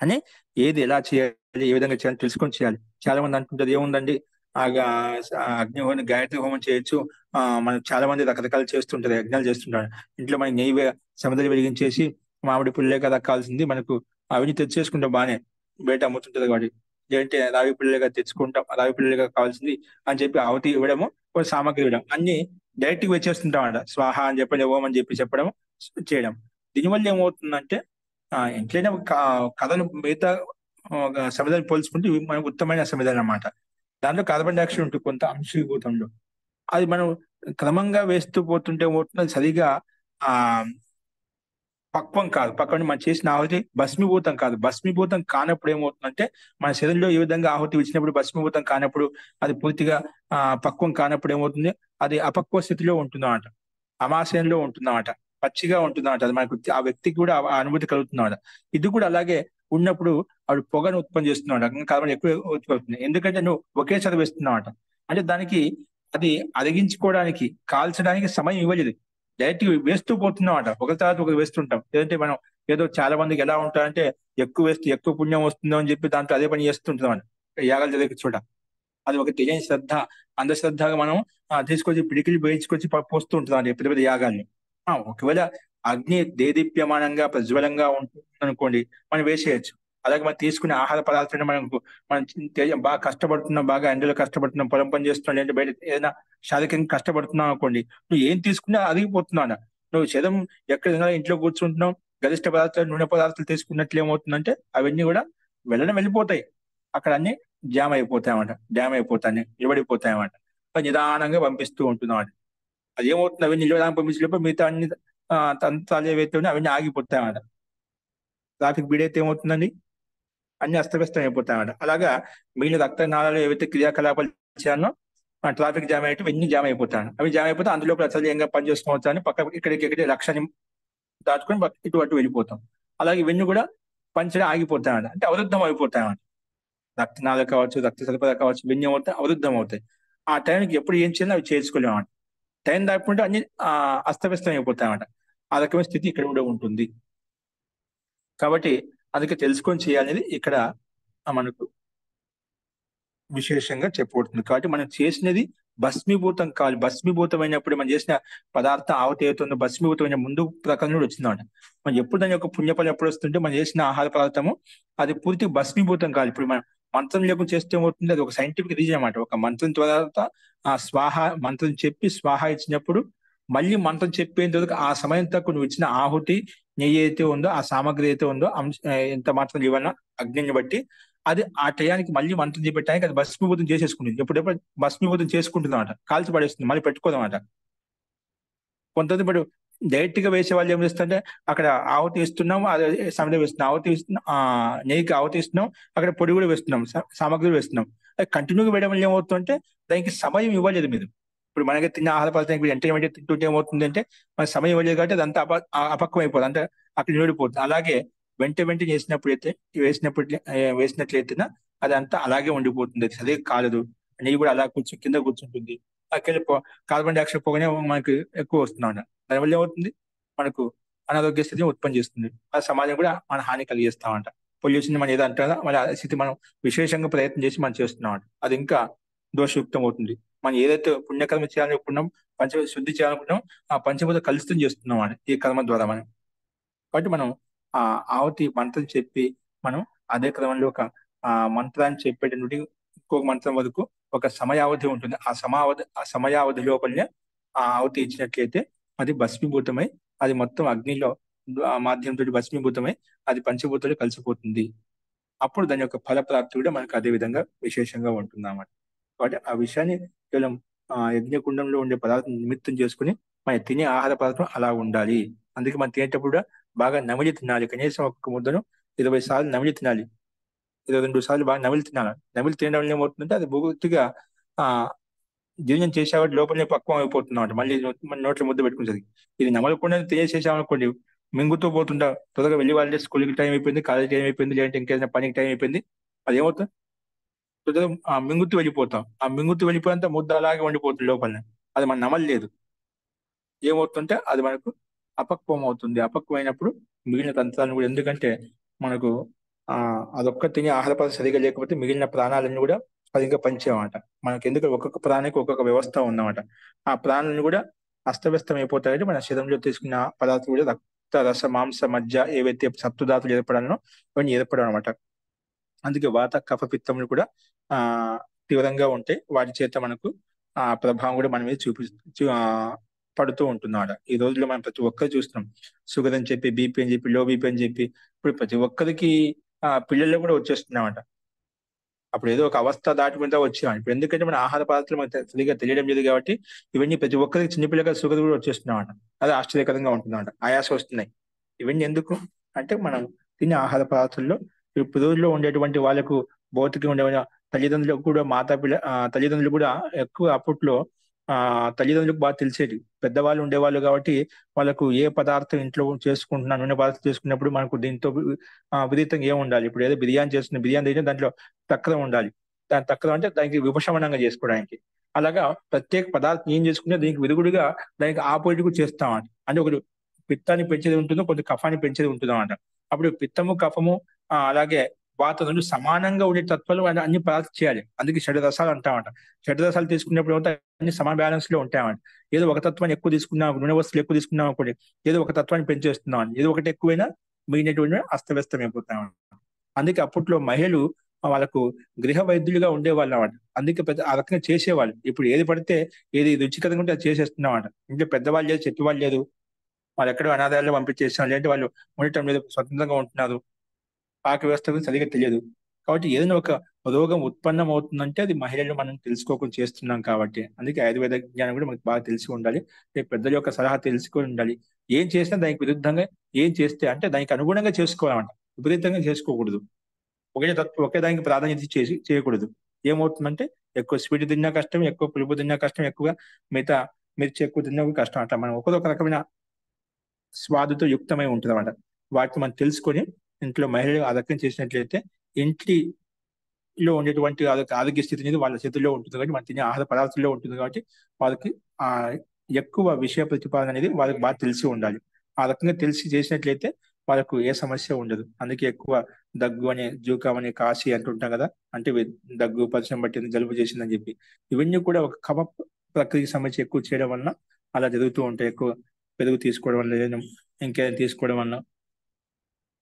A: అని. ఏది ఎలా చేయాలి, ఏ విధంగా చేయాలి తెలుసుకొని చేయాలి. చాలా మంది అంటుంటారు ఏముందండి అగ్ని గాయత్రి హోమం చేయొచ్చు. మనం చాలా మంది రకరకాలు చేస్తుంటారు, యజ్ఞాలు చేస్తుంటారు. ఇంట్లో మనకి సమిధలు వెలిగించేసి మామిడి పుల్లే కదా కావాల్సింది, మనకు అవన్నీ తెచ్చేసుకుంటాం బానే, బయట అమ్ముతుంటది కాబట్టి. ఏంటంటే రావి పుల్లలుగా తెచ్చుకుంటాం, రావి పుల్లలుగా కావాల్సింది అని చెప్పి ఆవతి ఇవ్వడము, కొన్ని సామాగ్రి ఇవ్వడం అన్ని డైరెక్ట్ గా వచ్చేస్తుంటాం అంట. స్వాహ అని చెప్పి ఓం అని చెప్పి చెప్పడం, చేయడం. దీనివల్ల ఏమవుతుందంటే ఎంతైనా కథలు మిగతా సమిధలు పోల్చుకుంటే ఇవి మనకు ఉత్తమమైన సమిధలు అన్నమాట. దాంట్లో కార్బన్ డైఆక్సైడ్ ఉంటుంది కొంత అంశీభూతంలో. అది మనం క్రమంగా వేస్తూ పోతుంటే ఏమవుతుంది, అది సరిగా ఆ పక్వం కాదు. పక్వం మనం చేసిన ఆహుతి భస్మీభూతం కాదు. భస్మీభూతం కానప్పుడు ఏమవుతుందంటే, మన శరీరంలో ఈ విధంగా ఆహుతి ఇచ్చినప్పుడు భస్మీభూతం కానప్పుడు, అది పూర్తిగా పక్వం కానప్పుడు ఏమవుతుంది, అది అపక్వ స్థితిలో ఉంటుందన్నమాట. అమాశయంలో ఉంటుందన్నమాట. పచ్చిగా ఉంటుందన్నమాట. అది మనకు ఆ వ్యక్తికి కూడా ఆ అనుభూతి కలుగుతుందన్నమాట. ఇది కూడా అలాగే ఉన్నప్పుడు ఆవిడ పొగను ఉత్పత్తి చేస్తున్నాడు, కార్బన్ ఎక్కువ ఉత్పత్తి అవుతుంది. ఎందుకంటే నువ్వు ఒకేసారి వేస్తున్నావట. అంటే దానికి అది అరిగించుకోవడానికి, కాల్చడానికి సమయం ఇవ్వలేదు. డైరెక్ట్ వేస్తూ పోతున్నామట, ఒకరి తర్వాత ఒకరు వేస్తుంటాం. లేదంటే మనం ఏదో చాలా మందికి ఎలా ఉంటారంటే ఎక్కువ వేస్తే ఎక్కువ పుణ్యం వస్తుందో అని చెప్పి దాంట్లో అదే పని చేస్తుంటాం అని యాగాలు జరిగే చోట. అది ఒక తెలియని శ్రద్ధ, అంధశ్రద్ధగా మనం తీసుకొచ్చి పిడికిలు వేయించుకొచ్చి పోస్తూ ఉంటున్నాం పెద్ద పెద్ద యాగాల్ని. ఒకవేళ అగ్ని దేదీప్యమానంగా ప్రజ్వలంగా ఉంటుంది అనుకోండి, మనం వేసేయచ్చు. అలాగే మనం తీసుకునే ఆహార పదార్థాన్ని మనం బాగా కష్టపడుతున్నాం, బాగా ఎండలో కష్టపడుతున్నాం, పొలం పని చేస్తున్నాం, లేదంటే బయట ఏదైనా శారీరకంగా కష్టపడుతున్నాం అనుకోండి, నువ్వు ఏం తీసుకున్నా అరిగిపోతున్నావు. నువ్వు శరం ఎక్కడ తినాలో ఇంట్లో కూర్చుంటున్నావు, గరిష్ట పదార్థాలు నూనె పదార్థాలు తీసుకున్నట్లు ఏమవుతుందంటే అవన్నీ కూడా వెళ్ళిపోతాయి. అక్కడ అన్ని డ్యామ్ అయిపోతాయి, నిలబడిపోతాయన్నమాట. నిదానంగా పంపిస్తూ ఉంటున్నాం. అది ఏమవుతుంది, అవన్నీ నిలవడానికి పంపించేటప్పుడు మిగతా అన్ని తంత్రాలు ఏవైతే ఉన్నాయో అవన్నీ ఆగిపోతాయన్నమాట. ట్రాఫిక్ బీడ్ అయితే ఏమవుతుందండి, అన్ని అస్తవ్యస్తం అయిపోతాయన్నమాట. అలాగా మిగిలిన రక్తనాళాలు ఏవైతే క్రియాకలాపాలు చేయాలో ట్రాఫిక్ జామ్ అయ్యేవి ఎన్ని జామ్ అయిపోతాయి. అవి జామ్ అయిపోతే అందులో అసలు పనిచేసుకోవచ్చు అని పక్క ఇక్కడికి లక్ష్యాన్ని దాచుకొని ఇటు అటు వెళ్ళిపోతాం. అలాగే ఇవన్నీ కూడా పంచడం ఆగిపోతాయన్నమాట. అంటే అవరుద్ధం అయిపోతాయన్నమాట. రక్తనాళాలు కావచ్చు, రక్త సరఫరా కావచ్చు, ఇవన్నీ అవుతాయి, అవరుద్ధం అవుతాయి. ఆ టైంకి ఎప్పుడు ఏం చేయాలో అవి చేసుకోలేము. టైం దాటుకుంటే అన్ని అస్తవ్యస్తం అయిపోతాయన్నమాట. ఆ రకమైన స్థితి ఇక్కడ కూడా ఉంటుంది. కాబట్టి అందుకే తెలుసుకొని చేయాలనేది ఇక్కడ మనకు విశేషంగా చెప్పబడుతుంది. కాబట్టి మనం చేసినది భస్మీభూతం కాదు. భస్మీభూతమైనప్పుడు మనం చేసిన పదార్థం ఆవతి అవుతుందో భస్మీభూతమైన ముందు ప్రకారం కూడా వచ్చిందన్నమాట. మనం ఎప్పుడు దాని యొక్క పుణ్యఫలం ఎప్పుడు వస్తుంటే మనం చేసిన ఆహార పదార్థము అది పూర్తి భస్మీభూతం కాదు. ఇప్పుడు మనం మంత్రం లేకుండా చేస్తే ఏమవుతుంది, అది ఒక సైంటిఫిక్ రీజన్ అన్నమాట. ఒక మంత్రం తర్వాత ఆ స్వాహ మంత్రం చెప్పి స్వాహ ఇచ్చినప్పుడు మళ్ళీ మంత్రం చెప్పేంత వరకు ఆ సమయం తక్కువ నువ్వు ఇచ్చిన ఆహుతి నెయ్యి అయితే ఉందో, ఆ సామాగ్రి అయితే ఉందో ఎంత మాత్రం ఇవ్వన్నా అగ్నిని బట్టి అది ఆ టయానికి మళ్ళీ మంత్రం చేపెట్టడానికి అది భస్మీభూతం చేసేసుకుంటుంది. ఎప్పుడెప్పుడు భస్మీభూతం చేసుకుంటుందన్నమాట, కాల్చి పడేస్తుంది, మళ్ళీ పెట్టుకోదన్నమాట. కొంతమంది ఇప్పుడు డైరెక్ట్ గా వేసే వాళ్ళు ఏం చేస్తుంటే అక్కడ ఆవతి ఇస్తున్నాం, అది సమిధ వేస్తున్నాం, ఆవతి ఇస్తున్నాం, నెయ్యికి ఆవతి ఇస్తున్నాం, అక్కడ పొడి కూడా వేస్తున్నాం, సామాగ్రి వేస్తున్నాం. అది కంటిన్యూగా వేయడం వల్ల ఏమవుతుందంటే దానికి సమయం ఇవ్వలేదు మీరు. ఇప్పుడు మనకి తిన్న ఆహార పదార్థానికి వెంటనే తింటుంటే ఏమవుతుంది అంటే మనకి సమయం ఇవ్వలేదు కాబట్టి అదంతా అపక్వం అయిపోతుంది, అంటే అక్కడ నిలబడిపోతుంది. అలాగే వెంట చేసినప్పుడైతే వేసినట్లయితే అదంతా అలాగే ఉండిపోతుంది, అది అదే కాలదు. నెయ్యి కూడా అలా కింద కూర్చుంటుంది. అక్కడ కార్బన్ డైఆక్సైడ్ పొగనే మనకు ఎక్కువ వస్తుంది. దానివల్ల ఏమవుతుంది, మనకు అనారోగ్య స్థితిని ఉత్పత్తి చేస్తుంది. ఆ సమాజం కూడా మన హాని కలిగిస్తామంట. పొల్యూషన్ మనం ఏదో అంటారా, మన స్థితి మనం విశేషంగా ప్రయత్నం చేసి మనం చేస్తున్నామంట. అది ఇంకా దోషయుక్తం అవుతుంది. మనం ఏదైతే పుణ్యకర్మ చేయాలనుకున్నాం, శుద్ధి చేయాలనుకున్నాం, ఆ పంచభూత కలుషితం చేస్తున్నాం అని ఈ కర్మ ద్వారా మనం. కాబట్టి మనం ఆ ఆవతి మంత్రం చెప్పి మనం అదే క్రమంలో ఒక మంత్రాన్ని చెప్పేటటువంటి ఇంకొక మంత్రం వరకు ఒక సమయావధి ఉంటుంది. ఆ సమయావధి లోపలనే ఆ ఆవతి ఇచ్చినట్లయితే అది భస్మీభూతమై అది మొత్తం అగ్నిలో మాధ్యమంతో భస్మీభూతమై అది పంచభూతాలు కలిసిపోతుంది. అప్పుడు దాని యొక్క ఫలప్రాప్తి కూడా మనకు అదే విధంగా విశేషంగా ఉంటుంది అన్నమాట. కాబట్టి ఆ విషయాన్ని కేవలం యజ్ఞకుండంలో ఉండే పదార్థం నిమిత్తం చేసుకుని మనం తినే ఆహార పదార్థం అలా ఉండాలి. అందుకే మనం తినేటప్పుడు కూడా బాగా నమిలి తినాలి. కనీసం ఒక్క ముద్దను 20 సార్లు నమిలి తినాలి. 2 సార్లు బాగా నమిలి తినాలి. నమిలి తినడం వల్ల ఏమవుతుందంటే అది పూర్తిగా ఆ జీర్ణం చేసేవాటి లోపలనే పక్వం అయిపోతున్నాం. మళ్ళీ మన నోట్లో ముద్ద పెట్టుకుంటుంది. ఇది నమలకుండా తినేసేసామనుకోండి, మింగుతూ పోతుంటా త్వరగా వెళ్ళి వాళ్ళే స్కూల్కి టైం అయిపోయింది, కాలేజ్ టైం అయిపోయింది, లేదంటే ఇంకేదైనా పనికి టైం అయిపోయింది. అది ఏమవుతుంది, త్వరగా మింగుతూ వెళ్ళిపోతాం. ఆ మింగుతూ వెళ్ళిపోయేంత ముద్ద అలాగే ఉండిపోతుంది లోపలనే. అది మనం నమలలేదు. ఏమవుతుంటే అది మనకు అపక్వం అవుతుంది. అపక్వం అయినప్పుడు మిగిలిన తంత్రాలను కూడా, ఎందుకంటే మనకు ఆ అదొక్క తినే ఆహార పదార్థం సరిగా లేకపోతే మిగిలిన ప్రాణాలను కూడా సరిగ్గా పనిచేయమాట. మనకి ఎందుకంటే ఒక్కొక్క ప్రాణికి ఒక్కొక్క వ్యవస్థ ఉందన్నమాట. ఆ ప్రాణులను కూడా అస్తవ్యస్తం అయిపోతాయంటే మన శరీరంలో తీసుకున్న పదార్థాలు కూడా రక్త రస మాంస మజ్జ ఏవైతే సప్తధాతులు ఏర్పడాలనో అవన్నీ ఏర్పడవు అనమాట. అందుకే వాత కఫ పిత్తములు కూడా ఆ తీవ్రంగా ఉంటాయి. వాటి చేత మనకు ఆ ప్రభావం కూడా మన మీద పడుతూ ఉంటున్నాడు. ఈ రోజుల్లో మనం ప్రతి ఒక్కరు చూస్తున్నాం. షుగర్ అని చెప్పి, బీపీ అని చెప్పి, లో బీపీ అని చెప్పి, ఇప్పుడు ప్రతి ఒక్కరికి పిల్లల్లో కూడా వచ్చేస్తున్నామంట. అప్పుడు ఏదో ఒక అవస్థ దాటుకుంటా వచ్చాం. ఇప్పుడు ఎందుకంటే మన ఆహార పదార్థాలు మనకు సరిగా తెలియడం లేదు కాబట్టి ఇవన్నీ ప్రతి ఒక్కరికి, చిన్నపిల్లగా షుగర్ కూడా వచ్చేస్తున్నామంట. అది ఆశ్చర్యకరంగా ఉంటుందన్నమాట. ఆయాస వస్తున్నాయి. ఇవన్నీ ఎందుకు అంటే మనం తినే ఆహార పదార్థాల్లో ఇప్పుడు రోజుల్లో ఉండేటువంటి వాళ్ళకు భౌతికంగా ఉండే తల్లిదండ్రులకు కూడా తల్లిదండ్రులు కూడా ఎక్కువ అప్పట్లో తల్లిదండ్రులకు బాగా తెలిసేది. పెద్దవాళ్ళు ఉండేవాళ్ళు కాబట్టి వాళ్ళకు ఏ పదార్థం ఇంట్లో చేసుకుంటున్నా, నూనె పదార్థం చేసుకున్నప్పుడు మనకు దీంతో విపరీతంగా ఏం ఉండాలి. ఇప్పుడు ఏదో బిర్యానీ చేస్తున్న బిర్యానీ అయితే దాంట్లో తక్కువ ఉండాలి. దాని తక్కువ అంటే దానికి విపశమనంగా చేసుకోవడానికి. అలాగా ప్రత్యేక పదార్థం ఏం చేసుకున్నా దీనికి విరుగుడుగా దానికి ఆపోజిట్ గా చేస్తామంట. అంటే ఒకటి పిత్తాన్ని పెంచేది ఉంటుందో, కొంత కఫాన్ని పెంచేది ఉంటుందో అంట. అప్పుడు పిత్తము కఫము అలాగే వాత రెండు సమానంగా ఉండే తత్వాలు అన్ని పదార్థాలు చేయాలి. అందుకే షడ్రసాలు అంటామంట. షడ్రసాలు తీసుకున్నప్పుడు ఏమంటే అన్ని సమ బ్యాలెన్స్ లో ఉంటాయన్నమాట. ఏదో ఒక తత్వాన్ని ఎక్కువ తీసుకున్నాం, నూనె వస్తువులు ఎక్కువ తీసుకున్నాం అనుకోండి, ఏదో ఒక తత్వాన్ని పెంచేస్తున్నాం అని. ఏదో ఒకటి ఎక్కువైనా మిగిలినటువంటి అస్తవ్యస్తం అయిపోతాం. అందుకే అప్పట్లో మహిళలు వాళ్ళకు గృహ వైద్యులుగా ఉండేవాళ్ళు అన్నమాట. అందుకే ఆ రకంగా చేసేవాళ్ళు. ఇప్పుడు ఏది పడితే ఏది రుచికరంగా ఉంటే అది చేసేస్తున్నాం అంట. ఇంట్లో పెద్దవాళ్ళు లేదు, చెప్పేవాళ్ళు లేదు, వాళ్ళు ఎక్కడో అనాథాల్లో పంపించేస్తున్నారు, లేదంటే వాళ్ళు ఉండటం లేదు, స్వతంత్రంగా ఉంటున్నారు, పాక వ్యవస్థ గురించి సరిగా తెలియదు. కాబట్టి ఏదైనా ఒక రోగం ఉత్పన్నం అవుతుందంటే అది మహిళలు మనం తెలుసుకోకుండా చేస్తున్నాం కాబట్టి. అందుకే ఆయుర్వేద జ్ఞానం కూడా మనకు బాగా తెలిసి ఉండాలి. పెద్దల యొక్క సలహా తెలుసుకొని ఉండాలి. ఏం చేసినా దానికి విరుద్ధంగా ఏం చేస్తే అంటే దానికి అనుగుణంగా చేసుకోవాలన్నమాట. విపరీతంగా చేసుకోకూడదు. ఒకే దానికి ప్రాధాన్యత చేయకూడదు. ఏమవుతుందంటే ఎక్కువ స్వీట్ తిన్నా కష్టం, ఎక్కువ పులుపు తిన్నా కష్టం, ఎక్కువగా మిగతా మిర్చి ఎక్కువ తిన్నా కూడా కష్టం. అట్లా మనం ఒకరొక రకమైన స్వాదుతో యుక్తమై ఉంటుంది అనమాట. వాటిని మనం తెలుసుకొని ఇంట్లో మహిళలు ఆ రకం చేసినట్లయితే ఇంటిలో ఉండేటువంటి ఆరోగ్య స్థితి అనేది వాళ్ళ చేతుల్లో ఉంటుంది కాబట్టి, మనం తినే ఆహార పదార్థాల్లో ఉంటుంది కాబట్టి వాళ్ళకి ఆ ఎక్కువ విషయ ప్రతిపాదన అనేది వాళ్ళకి బాగా తెలిసి ఉండాలి. ఆ రకంగా తెలిసి చేసినట్లయితే వాళ్ళకు ఏ సమస్య ఉండదు. అందుకే ఎక్కువ దగ్గు అనే, జూకాం అనే, కాశీ అంటుంటాం కదా. అంటే దగ్గు, పరిచయం పట్టింది, జలుబు చేసిందని చెప్పి ఇవన్నీ కూడా ఒక కఫ ప్రక్రియకి సంబంధించి ఎక్కువ చేయడం వలన అలా జరుగుతూ ఉంటాయి. ఎక్కువ పెరుగు తీసుకోవడం వల్ల, లేదా ఇంకేదైనా తీసుకోవడం వల్ల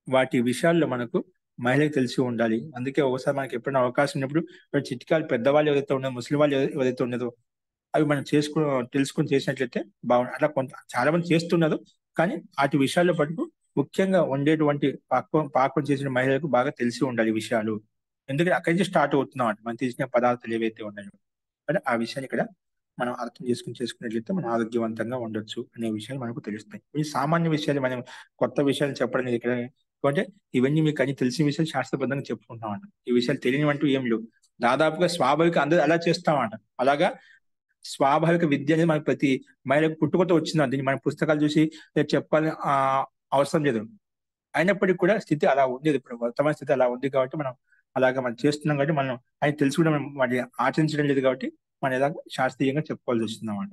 A: వాటి విషయాల్లో మనకు మహిళకి తెలిసి ఉండాలి. అందుకే ఒకసారి మనకి ఎప్పుడైనా అవకాశం ఉన్నప్పుడు చిట్కాలు పెద్దవాళ్ళు ఎవరైతే ఉన్నారో, ముసలి వాళ్ళు ఎవరైతే ఉన్నారో అవి మనం తెలుసుకుని చేసినట్లయితే బాగుంది. అట్లా చాలా మంది చేస్తున్నారు. కానీ వాటి విషయాల్లో పట్టుకు ముఖ్యంగా ఉండేటువంటి పాకం చేసిన మహిళలకు బాగా తెలిసి ఉండాలి ఈ విషయాలు. ఎందుకంటే అక్కడి నుంచి స్టార్ట్ అవుతున్నాం అంటే మనం తీసిన పదార్థాలు ఏవైతే ఉన్నాయో. కానీ ఆ విషయాన్ని ఇక్కడ మనం అర్థం చేసుకున్నట్లయితే మనం ఆరోగ్యవంతంగా ఉండొచ్చు అనే విషయాలు మనకు తెలుస్తాయి. ఈ సామాన్య విషయాలు, మనం కొత్త విషయాలు చెప్పడం ఇక్కడ అంటే ఇవన్నీ మీకు అన్ని తెలిసిన విషయాలు శాస్త్రబద్ధంగా చెప్పుకుంటామంట. ఈ విషయాలు తెలియనివంటూ ఏం లేవు. దాదాపుగా స్వాభావిక అందరూ అలా చేస్తామంట. అలాగా స్వాభావిక విద్య అనేది మనకు ప్రతి మహిళకు పుట్టుకతో వచ్చింది. దీన్ని మన పుస్తకాలు చూసి చెప్పాలని అవసరం లేదు. అయినప్పటికీ కూడా స్థితి అలా ఉండేది. ఇప్పుడు వర్తమాన స్థితి అలా ఉంది కాబట్టి మనం చేస్తున్నాం కాబట్టి మనం ఆయన తెలుసు కూడా మనం వాటిని ఆచరించడం లేదు కాబట్టి మనం ఇలా శాస్త్రీయంగా చెప్పుకోవాల్సి వస్తుంది అన్నమాట.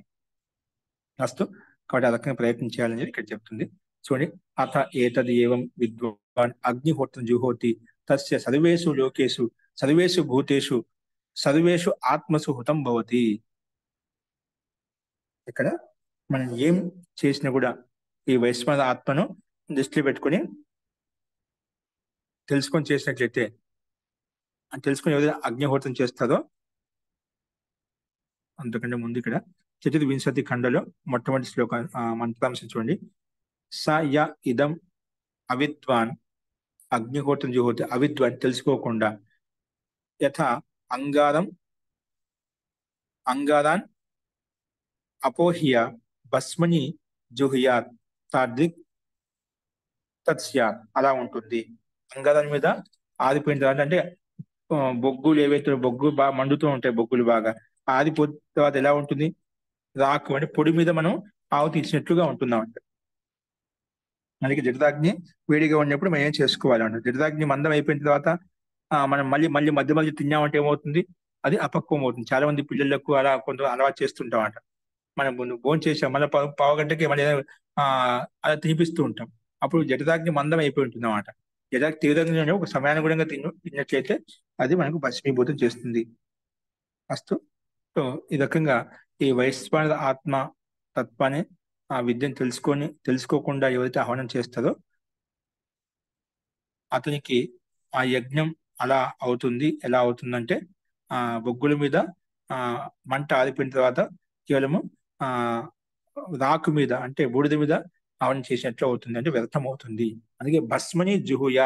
A: అస్తు కాబట్టి ఆ రకంగా ప్రయత్నం చేయాలని ఇక్కడ చెప్తుంది. చూడండి, అథ ఏతద్ ఏవం విద్వాన్ అగ్నిహోత్రం జుహోతి తస్య సర్వేషు లోకేషు సర్వేషు భూతేషు సర్వేషు ఆత్మసు హుతం భవతి. ఇక్కడ మనం ఏం చేసినా కూడా ఈ వైశ్వన ఆత్మను దృష్టిలో పెట్టుకుని తెలుసుకొని చేసినట్లయితే, తెలుసుకుని ఏదైతే అగ్నిహోత్రం చేస్తారో, అంతకంటే ముందు ఇక్కడ చతుర్వింశతి ఖండలో మొట్టమొదటి శ్లోక మంత్రాంశం చూడండి. స య ఇదం అవిద్వాన్ అగ్నిహోత్రం జుహోతి. అవిద్వాన్ తెలుసుకోకుండా, యథా అంగారాన్ అపోహ్య భస్మని జుహ్యాత్ తాద్రిక్ తత్స్యాత్. అలా ఉంటుంది. అంగారం మీద ఆరిపోయిన తర్వాత అంటే బొగ్గులు ఏవైతే బొగ్గు బాగా మండుతూ ఉంటాయి, బొగ్గులు బాగా ఆరిపోయిన తర్వాత ఎలా ఉంటుంది, రాకు అంటే పొడి మీద మనం ఆవు తీసినట్లుగా ఉంటుందన్నమాట. మనకి జఠరాగ్ని వేడిగా ఉన్నప్పుడు మనం ఏం చేసుకోవాలన్నమాట. జఠరాగ్ని మందం అయిపోయిన తర్వాత మనం మళ్ళీ మళ్ళీ మధ్య మధ్య తిన్నామంటే ఏమవుతుంది, అది అపక్వం అవుతుంది. చాలా మంది పిల్లలకు అలా కొంత అలవాటు చేస్తుంటాం అంట. మనం ముందు భోజనం చేసాం మళ్ళీ పావు గంటకి మళ్ళీ ఆ అలా తినిపిస్తూ ఉంటాం. అప్పుడు జఠరాగ్ని మందం అయిపోయి ఉంటుంది అన్నమాట. జఠరాగ్ని తీవ్రంగా ఒక సమయానుగుణంగా తిన్నట్లయితే అది మనకు భస్మీభూతం చేస్తుంది. అస్తు. సో ఈ రకంగా ఈ వైశ్వానర ఆత్మ తత్వాన్ని ఆ విద్యను తెలుసుకోకుండా ఎవరైతే ఆహ్వానం చేస్తారో అతనికి ఆ యజ్ఞం అలా అవుతుంది. ఎలా అవుతుందంటే బొగ్గుల మీద ఆ మంట ఆరిపోయిన తర్వాత కేవలము ఆ రాకు మీద అంటే బూడిద మీద ఆవరణ చేసినట్లు అవుతుంది, అంటే వ్యర్థం అవుతుంది. అందుకే భస్మని జుహుయా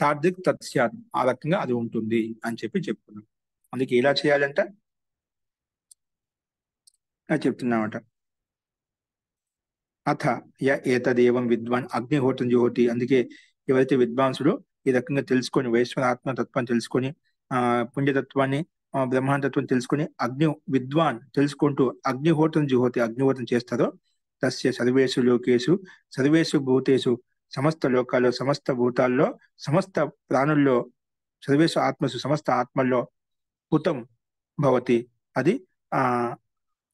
A: తార్దిక్ తత్స్యాత్, ఆ రకంగా అది ఉంటుంది అని చెప్తున్నాం. అందుకే ఎలా చేయాలంట అది చెప్తున్నామట. అథ ఏతదేవం విద్వాన్ అగ్నిహోత్రం జోహోతి. అందుకే ఎవరైతే విద్వాంసుడు ఈ రకంగా తెలుసుకొని వైశ్వర ఆత్మ తత్వాన్ని తెలుసుకొని పుణ్యతత్వాన్ని బ్రహ్మాండతత్వం తెలుసుకొని విద్వాన్ తెలుసుకుంటూ అగ్నిహోత్రం జుహోతి అగ్నిహోత్రం చేస్తారో తస్య సర్వేషు లోకేషు సర్వేషు భూతేషు సమస్త లోకాల్లో సమస్త భూతాల్లో సమస్త ప్రాణుల్లో సర్వేషు ఆత్మసు సమస్త ఆత్మల్లో హుతం భవతి. అది ఆ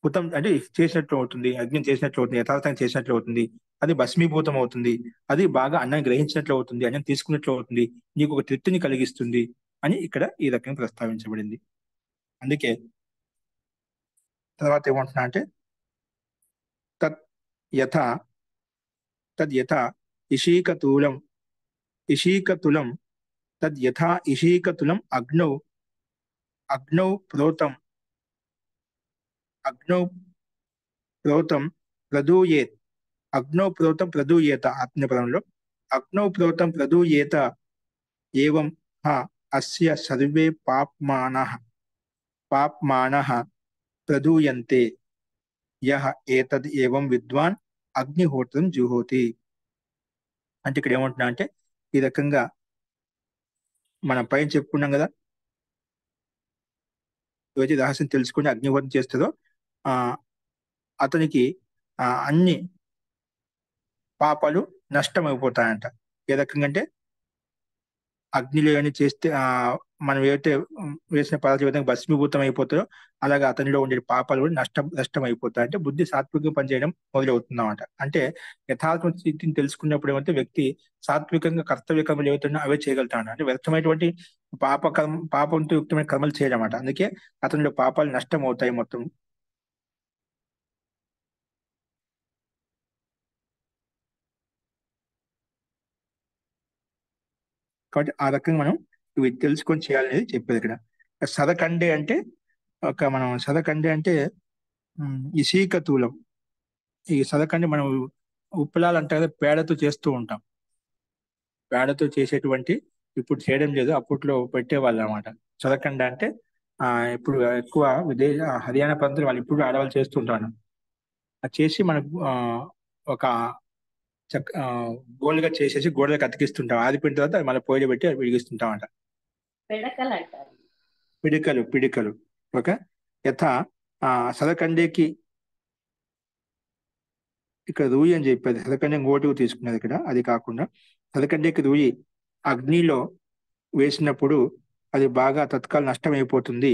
A: హుతం అంటే చేసినట్లు అవుతుంది, యజ్ఞం చేసినట్లు అవుతుంది, యథార్థంగా చేసినట్లు అవుతుంది, అది భస్మీభూతం అవుతుంది, అది బాగా అన్నం గ్రహించినట్లు అవుతుంది, అన్నం తీసుకున్నట్లు అవుతుంది, నీకు ఒక తృప్తిని కలిగిస్తుంది అని ఇక్కడ ఈ రకంగా ప్రస్తావించబడింది. అందుకే తర్వాత ఏమంటున్నా అంటే తత్ యథ తద్యథా ఇషీకతులం ఇషీకతులం తద్యథా ఇషీకతులం అగ్నౌ అగ్నౌ ప్రోతం అగ్నౌ ప్రోతం ప్రదూయేత్ అగ్నౌ ప్రోతం ప్రదూయేత ఆత్మపదంలో అగ్నౌ ప్రోతం ప్రదూయేత ఏవం అస్య సర్వే పాప్మానః ప్రదూయంతే యః ఏతద్ ఏవం విద్వాన్ అగ్నిహోత్రం జుహోతి. అంటే ఇక్కడ ఏమంటున్నా అంటే ఈ రకంగా మనం పైన చెప్పుకున్నాం కదా, ఎవరైతే రహస్యం తెలుసుకుని అగ్నిహోత్రం చేస్తుందో ఆ అతనికి అన్ని పాపాలు నష్టమైపోతాయంట. ఏ రకంగా అంటే అగ్నిలో ఏమైనా చేస్తే మనం ఏదైతే వేసిన పదార్థం ఏ విధంగా భస్మీభూతం అయిపోతాయో అలాగే అతనిలో ఉండే పాపాలు కూడా నష్టం అయిపోతాయి. అంటే బుద్ధి సాత్వికంగా పనిచేయడం మొదలవుతుందన్నమాట. అంటే యథార్థ స్థితిని తెలుసుకున్నప్పుడు ఏమంటే వ్యక్తి సాత్వికంగా కర్తవ్య కర్మలు ఏవైతున్నా అవే చేయగలుగుతాడు. అంటే వ్యర్థమైనటువంటి పాపంతో యుక్తమైన కర్మలు చేయడమాట. అందుకే అతనిలో పాపాలు నష్టం అవుతాయి మొత్తం. కాబట్టి ఆ రకంగా మనం ఇవి తెలుసుకొని చేయాలనేది చెప్పేది ఇక్కడ. సదకండే అంటే సదకండే అంటే ఇసీకతూలం. ఈ సదకండే మనం ఉప్పలాలు అంటే కదా పేడతో చేస్తూ ఉంటాం. పేడతో చేసేటువంటి ఇప్పుడు చేయడం లేదు, అప్పట్లో పెట్టేవాళ్ళు అనమాట. సదకండ అంటే ఇప్పుడు ఎక్కువ హర్యానా ప్రాంతంలో వాళ్ళు ఇప్పుడు ఆడవాళ్ళు చేస్తుంటారు. అది చేసి మనకు ఒక గోల్డ్గా చేసేసి గోడలకు అతికిస్తుంటాం. ఆదిపోయిన తర్వాత అది మళ్ళీ పొయ్యిలో పెట్టి అది విడిగిస్తుంటాం అంట.
B: పిడకలు అంటారు.
A: పిడికలు. ఓకే. యథా సదకండేకి ఇక్కడ రూయి అని చెప్పేది, సదకండే ఇంకోటి తీసుకున్నది ఇక్కడ. అది కాకుండా సదకండేకి రూయి అగ్నిలో వేసినప్పుడు అది బాగా తత్కాల నష్టం అయిపోతుంది.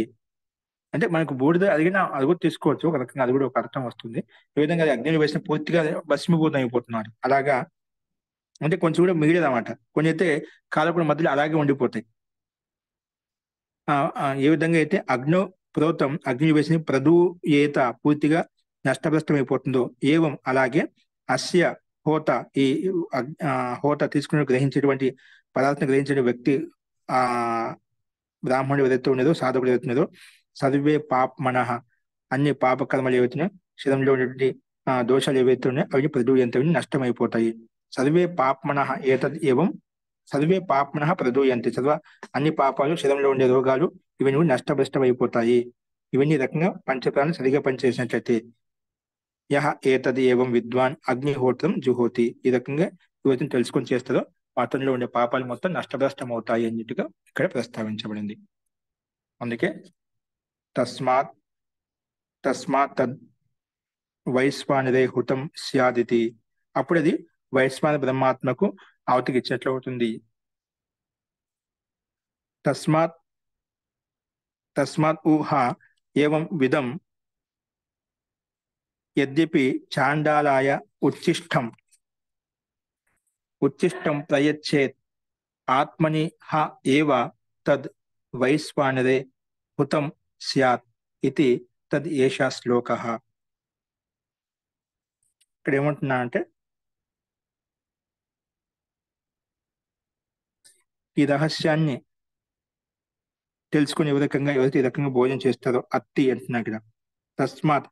A: అంటే మనకు బూడిద అదిగినా అది కూడా తీసుకోవచ్చు ఒక రకంగా, అది కూడా ఒక అర్థం వస్తుంది. ఏ విధంగా అది అగ్నిలో వేసిన పూర్తిగా భస్మీభూతం అయిపోతున్నారు అలాగా. అంటే కొంచెం కూడా మిగిలేదు అనమాట. కొన్ని అయితే కాలకుండా మధ్యలో అలాగే ఉండిపోతాయి. ఏ విధంగా అయితే ప్రోతం అగ్ని వేసిన ప్రదూయేత పూర్తిగా నష్టభ్రష్టం అయిపోతుందో ఏవం అలాగే అస్య హోత ఈ హోత తీసుకుని గ్రహించేటువంటి పదార్థం గ్రహించే వ్యక్తి ఆ బ్రాహ్మణుడు ఏదైతే ఉన్నదో సాధకుడు ఏదైతే ఉన్నదో సర్వే పాప్మనః అన్ని పాపకర్మలు ఏవైతున్నాయో శరీరంలో ఉన్నటువంటి దోషాలు ఏవైతే ఉన్నాయో అవి ప్రదూయంతవి నష్టమైపోతాయి. సర్వే పాప్మనః ఏతద్ ఏవం సర్వే పాప్మనః ప్రదూయంతి. అన్ని పాపాలు శరీరంలో ఉండే రోగాలు ఇవన్నీ నష్టభ్రష్టం అయిపోతాయి. ఇవన్నీ రకంగా పంచప్రాణాలు సరిగా పనిచేసినట్లయితే యః ఏతద్ ఏవం విద్వాన్ అగ్నిహోత్రం జుహోతి. ఈ రకంగా యువతిని తెలుసుకొని చేస్తారో అతనిలో ఉండే పాపాలు మొత్తం నష్టభ్రష్టం అవుతాయి అన్నట్టుగా ఇక్కడ ప్రస్తావించబడింది. అందుకే తస్మాత్ తస్మాత్ తద్ వైశ్వానరే హుతం స్యాదితి, అప్పుడు అది వైశ్వాన బ్రహ్మాత్మకు ఆవతికి ఇచ్చినట్లు అవుతుంది. తస్మాత్ తస్మాత్ ఊహ ఏవం విధం యద్యపి చాండాలాయ ఉచ్ఛిష్టం ప్రయచ్చేత్ ఆత్మని హ ఏవ తద్ వైశ్వానరే హుతం స్యాత్ ఇది తద్ ఏషా శ్లోకః. ఇక్కడ ఏమంటున్నా అంటే ఈ రహస్యాన్ని తెలుసుకుని ఎవరైతే ఈ రకంగా భోజనం చేస్తారో అత్తి అంటున్నా ఇక్కడ. తస్మాత్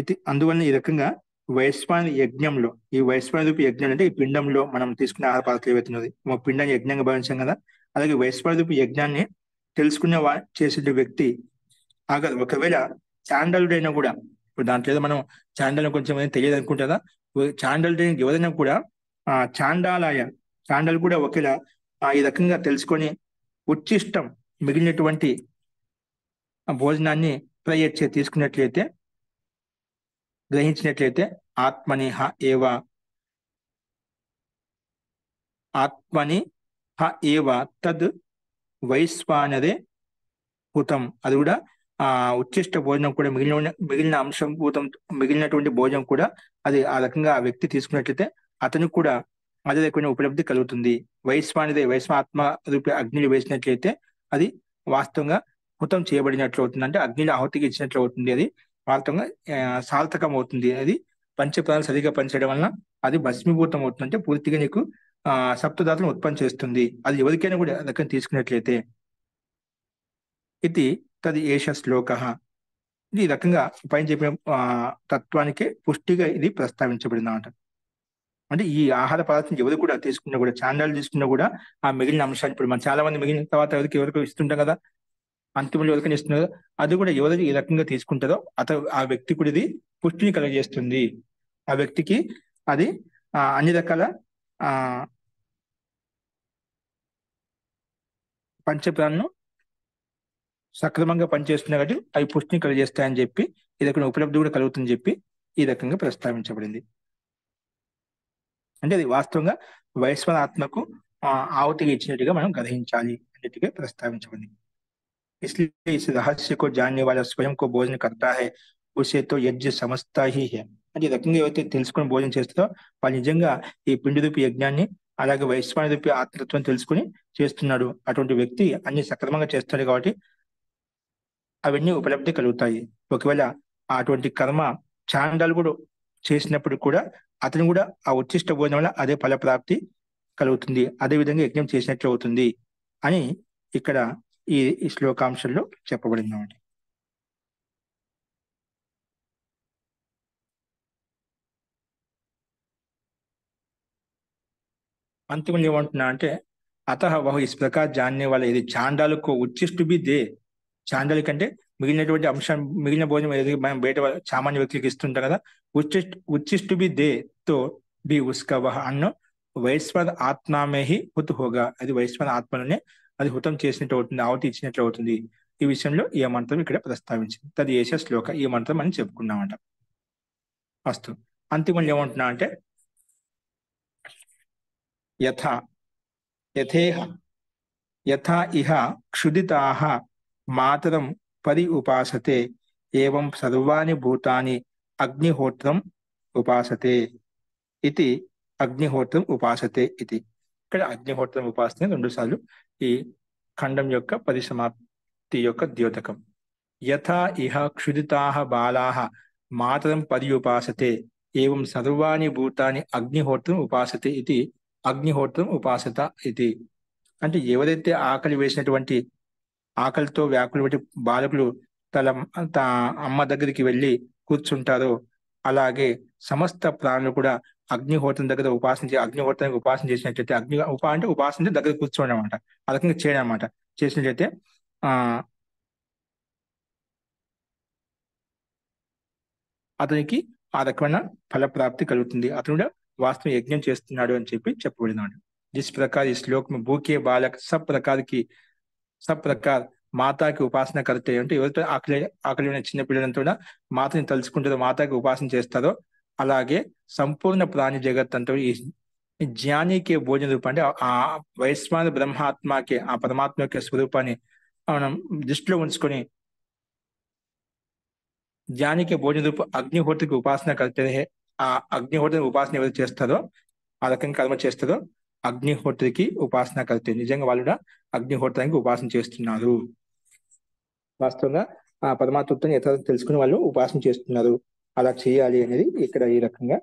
A: ఇది అందువల్ల ఈ రకంగా వైశ్వాన యజ్ఞంలో, ఈ వైశ్వాన రూపి యజ్ఞం అంటే ఈ పిండంలో మనం తీసుకునే ఆహార పదార్థాలు ఏవైతున్నది పిండాన్ని యజ్ఞంగా భావించాం కదా, అలాగే వైశ్వాన రూపి యజ్ఞాన్ని తెలుసుకునే చేసే వ్యక్తి ఒకవేళ చాండలుడైనా కూడా, ఇప్పుడు దాంట్లో ఏదో మనం చాండల్ కొంచెం తెలియదు అనుకుంటారా, చాండలుడైన ఎవరైనా కూడా చాండలు కూడా ఒకేలా ఈ రకంగా తెలుసుకొని ఉచ్ఛిష్టం మిగిలినటువంటి భోజనాన్ని తీసుకున్నట్లయితే, గ్రహించినట్లయితే ఆత్మని హ ఏవ తద్ వైశ్వానరే హుతం, అది కూడా ఉచ్ఛిష్ట భోజనం కూడా మిగిలిన అంశం మిగిలినటువంటి భోజనం కూడా అది ఆ రకంగా ఆ వ్యక్తి తీసుకున్నట్లయితే అతనికి కూడా అదే రకమైన ఉపలబ్ధి కలుగుతుంది. వైశ్వాత్మ రూపి అగ్నిలు వేసినట్లయితే అది వాస్తవంగా హుతం చేయబడినట్లు అవుతుంది, అంటే అగ్నిలో ఆహుతికి ఇచ్చినట్లు అవుతుంది. అది వాస్తవంగా సార్థకం అవుతుంది. అది పంచప్రాణాలు సరిగా పనిచేయడం వలన అది భస్మీభూతం అవుతుంది, అంటే పూర్తిగా నీకు సప్తధాతులను ఉత్పత్తి చేస్తుంది. అది ఎవరికైనా కూడా రకం తీసుకున్నట్లయితే. ఇది తది ఏష శ్లోకః. ఇది ఈ రకంగా పైన చెప్పిన తత్వానికి పుష్టిగా ఇది ప్రస్తావించబడింది అన్నమాట. అంటే ఈ ఆహార పదార్థం ఎవరు కూడా తీసుకున్నా కూడా, చాండాలు తీసుకున్నా కూడా ఆ మిగిలిన అంశాలు, ఇప్పుడు మనం చాలా మంది మిగిలిన తర్వాత ఎవరికి ఇస్తుంటాం కదా, అంతిమంలో ఎవరికైనా ఇస్తున్నారు, అది కూడా ఎవరు ఈ రకంగా తీసుకుంటారో ఆ వ్యక్తి కూడా ఇది పుష్టిని కలుగజేస్తుంది. ఆ వ్యక్తికి అది అన్ని రకాల పంచప్రాణను సక్రమంగా పనిచేస్తున్నాయి కాబట్టి అవి పుష్టిని కలిగజేస్తాయని చెప్పి ఈ రకమైన ఉపలబ్ధి కూడా కలుగుతుందని చెప్పి ఈ రకంగా ప్రస్తావించబడింది. అంటే అది వాస్తవంగా వైశ్వన ఆత్మకు ఆహుతిగా ఇచ్చినట్టుగా మనం గ్రహించాలి అన్నట్టుగా ప్రస్తావించబడింది. इसलिए इस रहस्य को जानने वाला स्वयं को भोजन करता है, उसे तो यज्ञ समझता ही है. అంటే ఈ రకంగా ఎవరైతే తెలుసుకొని భోజనం చేస్తారో వాళ్ళు నిజంగా ఈ పిండి రూపి యజ్ఞాన్ని అలాగే వైశ్వాన రూపి ఆత్మతత్వం తెలుసుకుని చేస్తున్నాడు. అటువంటి వ్యక్తి అన్ని సక్రమంగా చేస్తాడు కాబట్టి అవన్నీ ఉపలబ్ధి కలుగుతాయి. ఒకవేళ అటువంటి కర్మ చాండాలు కూడా చేసినప్పుడు కూడా అతను కూడా ఆ ఉచ్ఛిష్ట భోజనం వల్ల అదే ఫలప్రాప్తి కలుగుతుంది, అదే విధంగా యజ్ఞం చేసినట్లు అవుతుంది అని ఇక్కడ ఈ శ్లోకాంశంలో చెప్పబడింది అన్నమాట. अंतिम ఏమంటున్నా అంటే అతః వహ ఇస్ ప్రకార్ జాన్నే వాళ్ళ ఇది చాండాలకు ఉచ్చిష్టు బి దే, చాండాలి కంటే మిగిలినటువంటి అంశం మిగిలిన భోజనం ఏదైతే మనం బయట సామాన్య వ్యక్తికి ఇస్తుంటాం కదా, ఉచ్చిష్టు బి దే తో బి ఉస్కా వహ అన్న వైశ్వన ఆత్మామే హి హుత్ హోగా, అది వైశ్వన ఆత్మలోనే అది హుతం చేసినట్టు అవుతుంది, ఆవతి ఇచ్చినట్లు అవుతుంది. ఈ విషయంలో ఈ మంత్రం ఇక్కడ ప్రస్తావించింది. తది ఏష శ్లోక, ఈ మంత్రం అని చెప్పుకున్నామంట. అస్తు అంతిమంలో ఏమంటున్నా అంటే యథా యథేహ యథా ఇహ క్షుదితాః మాతరం పరి ఉపాసతే ఏవం సర్వాణి భూతాని అగ్నిహోత్రం ఉపాసతే ఇది అగ్నిహోత్రం ఉపాసతే ఇది. ఇక్కడ అగ్నిహోత్రం ఉపాసన రెండు సార్లు ఈ ఖండం యొక్క పరిసమాప్తి యొక్క ద్యోతకం. యథా ఇహ క్షుదితాః బాలాః మాతరం పరి ఉపాసతే ఏవం సర్వాణి భూతాని అగ్నిహోత్రం ఉపాసతే ఇది అగ్నిహోత్రం ఉపాసత ఇది. అంటే ఎవరైతే ఆకలి వేసినటువంటి ఆకలితో వ్యాకులు బట్టి బాలకులు అమ్మ దగ్గరికి వెళ్ళి కూర్చుంటారో అలాగే సమస్త ప్రాణులు కూడా అగ్నిహోత్రం దగ్గర అగ్నిహోత్రానికి ఉపాసన చేసినట్లయితే అంటే ఉపాసన దగ్గర కూర్చోండి అనమాట, ఆ రకంగా చేయడం అనమాట. చేసినట్లయితే అతనికి ఆ రకమైన ఫలప్రాప్తి కలుగుతుంది. అతను కూడా वास्तव यज्ञ చేస్తున్నాడు అని చెప్పి చెప్పబడినాడు। जिस प्रकार इस श्लोक में भूखे बालक सब प्रकार మాతా కి ఉపాసన करते అంటే ఎవరైతే ఆకలి ఉన్న చిన్న పిల్లలంతా కూడా మాతని తలుచుకుంటారో మాతాకి ఉపాసన చేస్తారో అలాగే సంపూర్ణ ప్రాణి జగత్ అంతా ఈ జ్ఞానికి భోజన రూపం అంటే ఆ వైశ్వాన బ్రహ్మాత్మకి ఆ పరమాత్మ యొక్క స్వరూపాన్ని మనం దృష్టిలో ఉంచుకొని జ్ఞానికి భోజన రూప అగ్నిహోత్రికి ఉపాసన करते हैं। ఆ అగ్నిహోత్రి ఉపాసన ఎవరు చేస్తారో ఆ రకంగా కర్మ చేస్తారో అగ్నిహోత్రికి ఉపాసన करते నిజంగా వాళ్ళు కూడా అగ్నిహోత్రానికి ఉపాసన చేస్తున్నారు। వాస్తవంగా ఆ పరమాత్మని యథార్థం తెలుసుకుని వాళ్ళు ఉపాసన చేస్తున్నారు। అలా చేయాలి అనేది ఇక్కడ ఈ రకంగా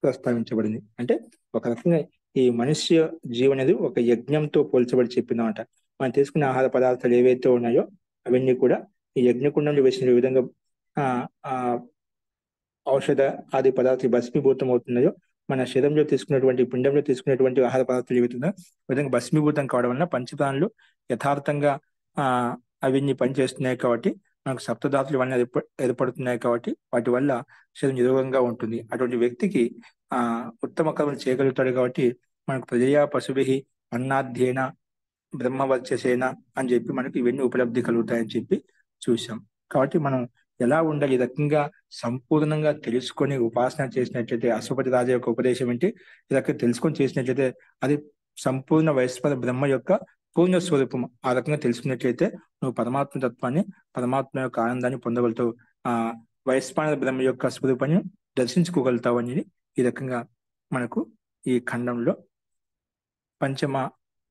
A: ప్రస్తావించబడింది। అంటే ఒక రకంగా ఈ మనుష్య జీవనం అనేది ఒక యజ్ఞంతో పోల్చబడి చెప్పిందన్నమాట। మనం తీసుకునే ఆహార పదార్థాలు ఏవైతే ఉన్నాయో అవన్నీ కూడా ఈ యజ్ఞకుండంలో వేసిన విధంగా ఆ ఆ ఔషధ ఆది పదార్థాలు భస్మీభూతం అవుతున్నాయో మన శరీరంలో తీసుకున్నటువంటి పిండంలో తీసుకున్నటువంటి ఆహార పదార్థాలు ఏవైతున్నాయో విధంగా భస్మీభూతం కావడం వల్ల పంచప్రాణులు యథార్థంగా అవన్నీ పనిచేస్తున్నాయి కాబట్టి మనకు సప్తధాతులు ఇవన్నీ ఏర్పడుతున్నాయి కాబట్టి వాటి వల్ల శరీరం నిరోగంగా ఉంటుంది। అటువంటి వ్యక్తికి ఉత్తమ కర్మలు చేయగలుగుతాడు కాబట్టి మనకు ప్రజయా పశుభి అన్నాధ్యేన బ్రహ్మవర్చసేన అని చెప్పి మనకి ఇవన్నీ ఉపలబ్ధి కలుగుతాయని చెప్పి చూసాం। కాబట్టి మనం ఎలా ఉండాలి ఈ రకంగా సంపూర్ణంగా తెలుసుకొని ఉపాసన చేసినట్లయితే అశ్వపతి రాజు యొక్క ఉపదేశం ఏంటి ఈ రకంగా తెలుసుకొని చేసినట్లయితే అది సంపూర్ణ వైశ్వర బ్రహ్మ యొక్క పూర్ణ స్వరూపం। ఆ రకంగా తెలుసుకున్నట్లయితే నువ్వు పరమాత్మ తత్వాన్ని పరమాత్మ యొక్క ఆనందాన్ని పొందగలుగుతావు, ఆ వైశ్వాన బ్రహ్మ యొక్క స్వరూపాన్ని దర్శించుకోగలుగుతావు అనేది ఈ రకంగా మనకు ఈ ఖండంలో పంచమ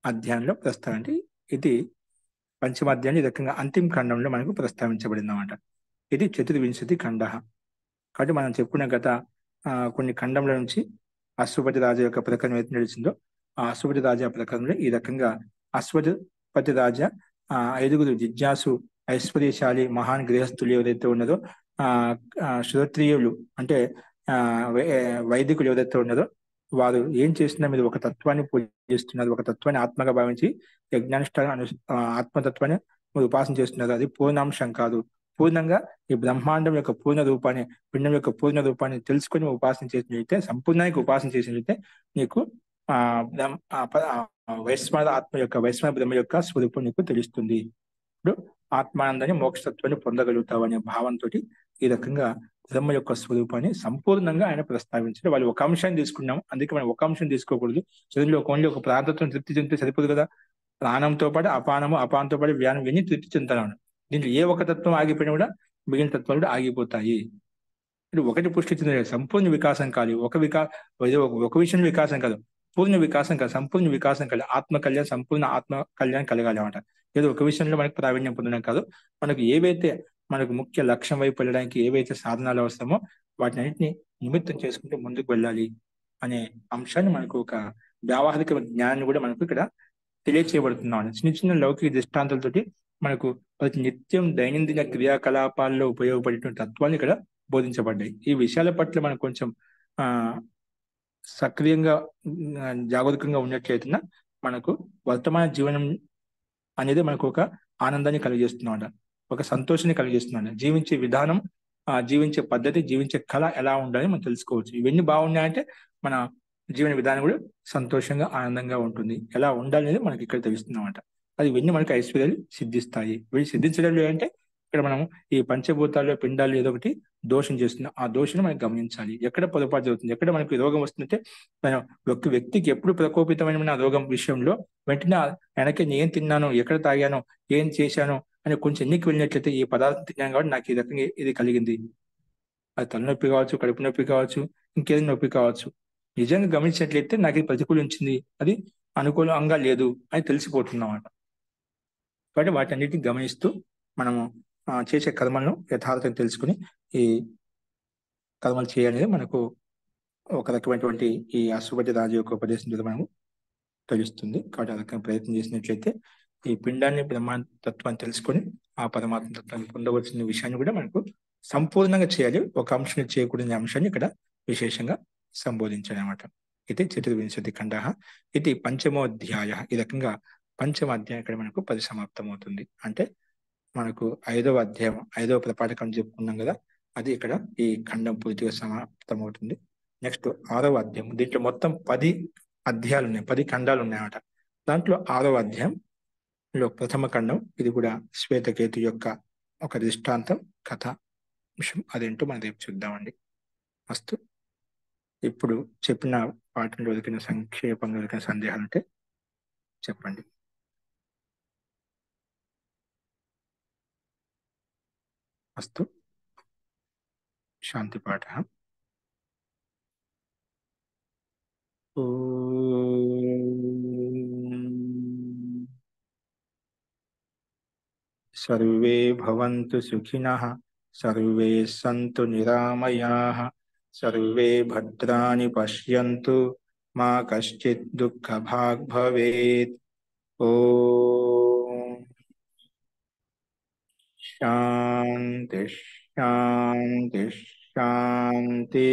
A: అధ్యాయంలో ప్రస్తావించి ఇది పంచమ అధ్యాయం ఈ రకంగా అంతిమ ఖండంలో మనకు ప్రస్తావించబడింది అన్నమాట। ఇది చతుర్వింశతి ఖండ। కాబట్టి మనం చెప్పుకునే గత కొన్ని ఖండముల నుంచి అశ్వపతి రాజు యొక్క ప్రకరణం ఏదైతే నడిచిందో ఆ అశ్వపతి రాజా ప్రకరణంలో ఈ రకంగా అశ్వపతి రాజా ఐదుగురు జిజ్ఞాసు ఐశ్వర్యశాలి మహాన్ గృహస్థులు ఎవరైతే ఉన్నదో శ్రోత్రియులు అంటే వైదికులు ఎవరైతే ఉన్నదో వారు ఏం చేస్తున్నా మీరు ఒక తత్వాన్ని పూజిస్తున్నారు, ఒక తత్వాన్ని ఆత్మగా భావించి యజ్ఞానుష్ఠాన ఆత్మతత్వాన్ని మీరు ఉపాసన చేస్తున్నారు। అది పూర్ణాంశం కాదు, పూర్ణంగా ఈ బ్రహ్మాండం యొక్క పూర్ణ రూపాన్ని పిండం యొక్క పూర్ణ రూపాన్ని తెలుసుకొని ఉపాసన చేసినట్లయితే సంపూర్ణానికి ఉపాసన చేసినట్లయితే నీకు వైశ్వాన ఆత్మ యొక్క వైశ్వాన బ్రహ్మ యొక్క స్వరూపం నీకు తెలుస్తుంది। ఇప్పుడు ఆత్మానందాన్ని మోక్షతత్వాన్ని పొందగలుగుతావు అనే భావంతో ఈ రకంగా బ్రహ్మ యొక్క స్వరూపాన్ని సంపూర్ణంగా ఆయన ప్రస్తావించారు। వాళ్ళు ఒక అంశాన్ని తీసుకున్నాం, అందుకే మనం ఒక అంశం తీసుకోకూడదు। శరీరంలో ఓన్లీ ఒక ప్రాంతంతో తృప్తి చెందితే సరిపోదు కదా, ప్రాణంతో పాటు అపానంతో పాటు వ్యానం ఇవన్నీ తృప్తి చెందుతాను। దీంట్లో ఏ ఒక తత్వం ఆగిపోయినా కూడా మిగిలిన తత్వాలు కూడా ఆగిపోతాయి। ఇప్పుడు ఒకటి పుష్టి చెందిన సంపూర్ణ వికాసం కాదు, ఒక విషయంలో వికాసం కాదు, పూర్ణ వికాసం కాదు, సంపూర్ణ వికాసం కాదు, ఆత్మ కళ్యాణం సంపూర్ణ ఆత్మ కళ్యాణం కలగాలి అన్నమాట। ఏదో ఒక విషయంలో మనకు ప్రావీణ్యం పొందడం కాదు, మనకు ఏవైతే మనకు ముఖ్య లక్ష్యం వైపు వెళ్ళడానికి ఏవైతే సాధనాలు అవసరమో వాటిని అన్నింటినీ నిమిత్తం చేసుకుంటూ ముందుకు వెళ్ళాలి అనే అంశాన్ని మనకు ఒక వ్యావహారిక జ్ఞానాన్ని కూడా మనకు ఇక్కడ తెలియచేయబడుతున్నాం। చిన్న చిన్న లౌకిక దృష్టాంతాలతోటి మనకు ప్రతి నిత్యం దైనందిన క్రియాకలాపాల్లో ఉపయోగపడేటువంటి తత్వాలు ఇక్కడ బోధించబడ్డాయి। ఈ విషయాల పట్ల మనం కొంచెం సక్రియంగా జాగరూకంగా ఉన్నట్లయితే మనకు వర్తమాన జీవనం అనేది మనకు ఒక ఆనందాన్ని కలిగిస్తున్నాడు, ఒక సంతోషాన్ని కలిగిస్తున్నాడు। జీవించే విధానం, జీవించే పద్ధతి, జీవించే కళ ఎలా ఉండాలని మనం తెలుసుకోవచ్చు। ఇవన్నీ బాగున్నాయంటే మన జీవన విధానం కూడా సంతోషంగా ఆనందంగా ఉంటుంది। ఎలా ఉండాలనేది మనకి ఇక్కడ తెలుస్తుందన్నమాట। అది ఇవన్నీ మనకి ఐశ్వర్యాలు సిద్ధిస్తాయి। వీళ్ళు సిద్ధించడం అంటే ఇక్కడ మనం ఈ పంచభూతాల్లో పిండాలు ఏదో ఒకటి దోషం చేస్తున్నాం, ఆ దోషాన్ని మనం గమనించాలి। ఎక్కడ పొరపాటు జరుగుతుంది, ఎక్కడ మనకి రోగం వస్తుందంటే మనం ఒక వ్యక్తికి ఎప్పుడు ప్రకోపితమైన రోగం విషయంలో వెంటనే వెనక్కి ఏం తిన్నాను, ఎక్కడ తాగాను, ఏం చేశాను అని కొంచెం ఎన్నికి వెళ్ళినట్లయితే ఈ పదార్థం తిన్నాను కాబట్టి నాకు ఈ రకంగా ఇది కలిగింది, అది తలనొప్పి కావచ్చు, కడుపు నొప్పి కావచ్చు, ఇంకేదైనా నొప్పి కావచ్చు, నిజంగా గమనించినట్లయితే నాకు ఇది ప్రతికూలించింది, అది అనుకూలంగా లేదు అని తెలిసిపోతుందన్నమాట। కాబట్టి వాటన్నిటిని గమనిస్తూ మనము చేసే కర్మలను యథార్థంగా తెలుసుకుని ఈ కర్మలు చేయాలనేది మనకు ఒక రకమైనటువంటి ఈ అశ్వపతి రాజు యొక్క ఉపదేశం ద్వారా మనకు తెలుస్తుంది। కాబట్టి ఆ రకంగా ప్రయత్నం చేసినట్లయితే ఈ పిండాన్ని బ్రహ్మతత్వాన్ని తెలుసుకొని ఆ పరమాత్మ తత్వాన్ని పొందవలసిన విషయాన్ని కూడా మనకు సంపూర్ణంగా చేయాలి, ఒక అంశాన్ని చేయకూడని అంశాన్ని ఇక్కడ విశేషంగా సంబోధించాలి అన్నమాట। ఇది చతుర్వింశతి ఖండ, ఇది పంచమోధ్యాయ। ఈ రకంగా పంచమ అధ్యాయం ఇక్కడ మనకు పరిసమాప్తం అవుతుంది। అంటే మనకు 5వ అధ్యాయం 5వ ప్రపాఠకం చెప్పుకున్నాం కదా, అది ఇక్కడ ఈ ఖండం పూర్తిగా సమాప్తం అవుతుంది। నెక్స్ట్ 6వ అధ్యాయం. దీంట్లో మొత్తం 10 అధ్యాయాలు ఉన్నాయి, 10 ఖండాలు ఉన్నాయన్నమాట. దాంట్లో 6వ అధ్యాయంలో ప్రథమ ఖండం. ఇది కూడా శ్వేతకేతు యొక్క ఒక దృష్టాంతం కథ విషయం. అదేంటో మనం రేపు చూద్దామండి. ఫస్ట్ ఇప్పుడు చెప్పిన వాటిని దొరికిన సంక్షేపంగా దొరికిన సందేహాలు ఉంటే చెప్పండి. అస్తు. శాంతి పాఠ. సర్వే భవంతు సుఖినః, సర్వే సంతు నిరామయాః, సర్వే భద్రాణి పశ్యంతు, మా కశ్చిత్ దుఃఖభాగ్ భవేత్. ఓం శాంతి శాంతి శాంతి.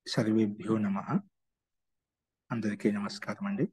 A: సర్వేభ్యో నమః. అందరికీ నమస్కారం అండి.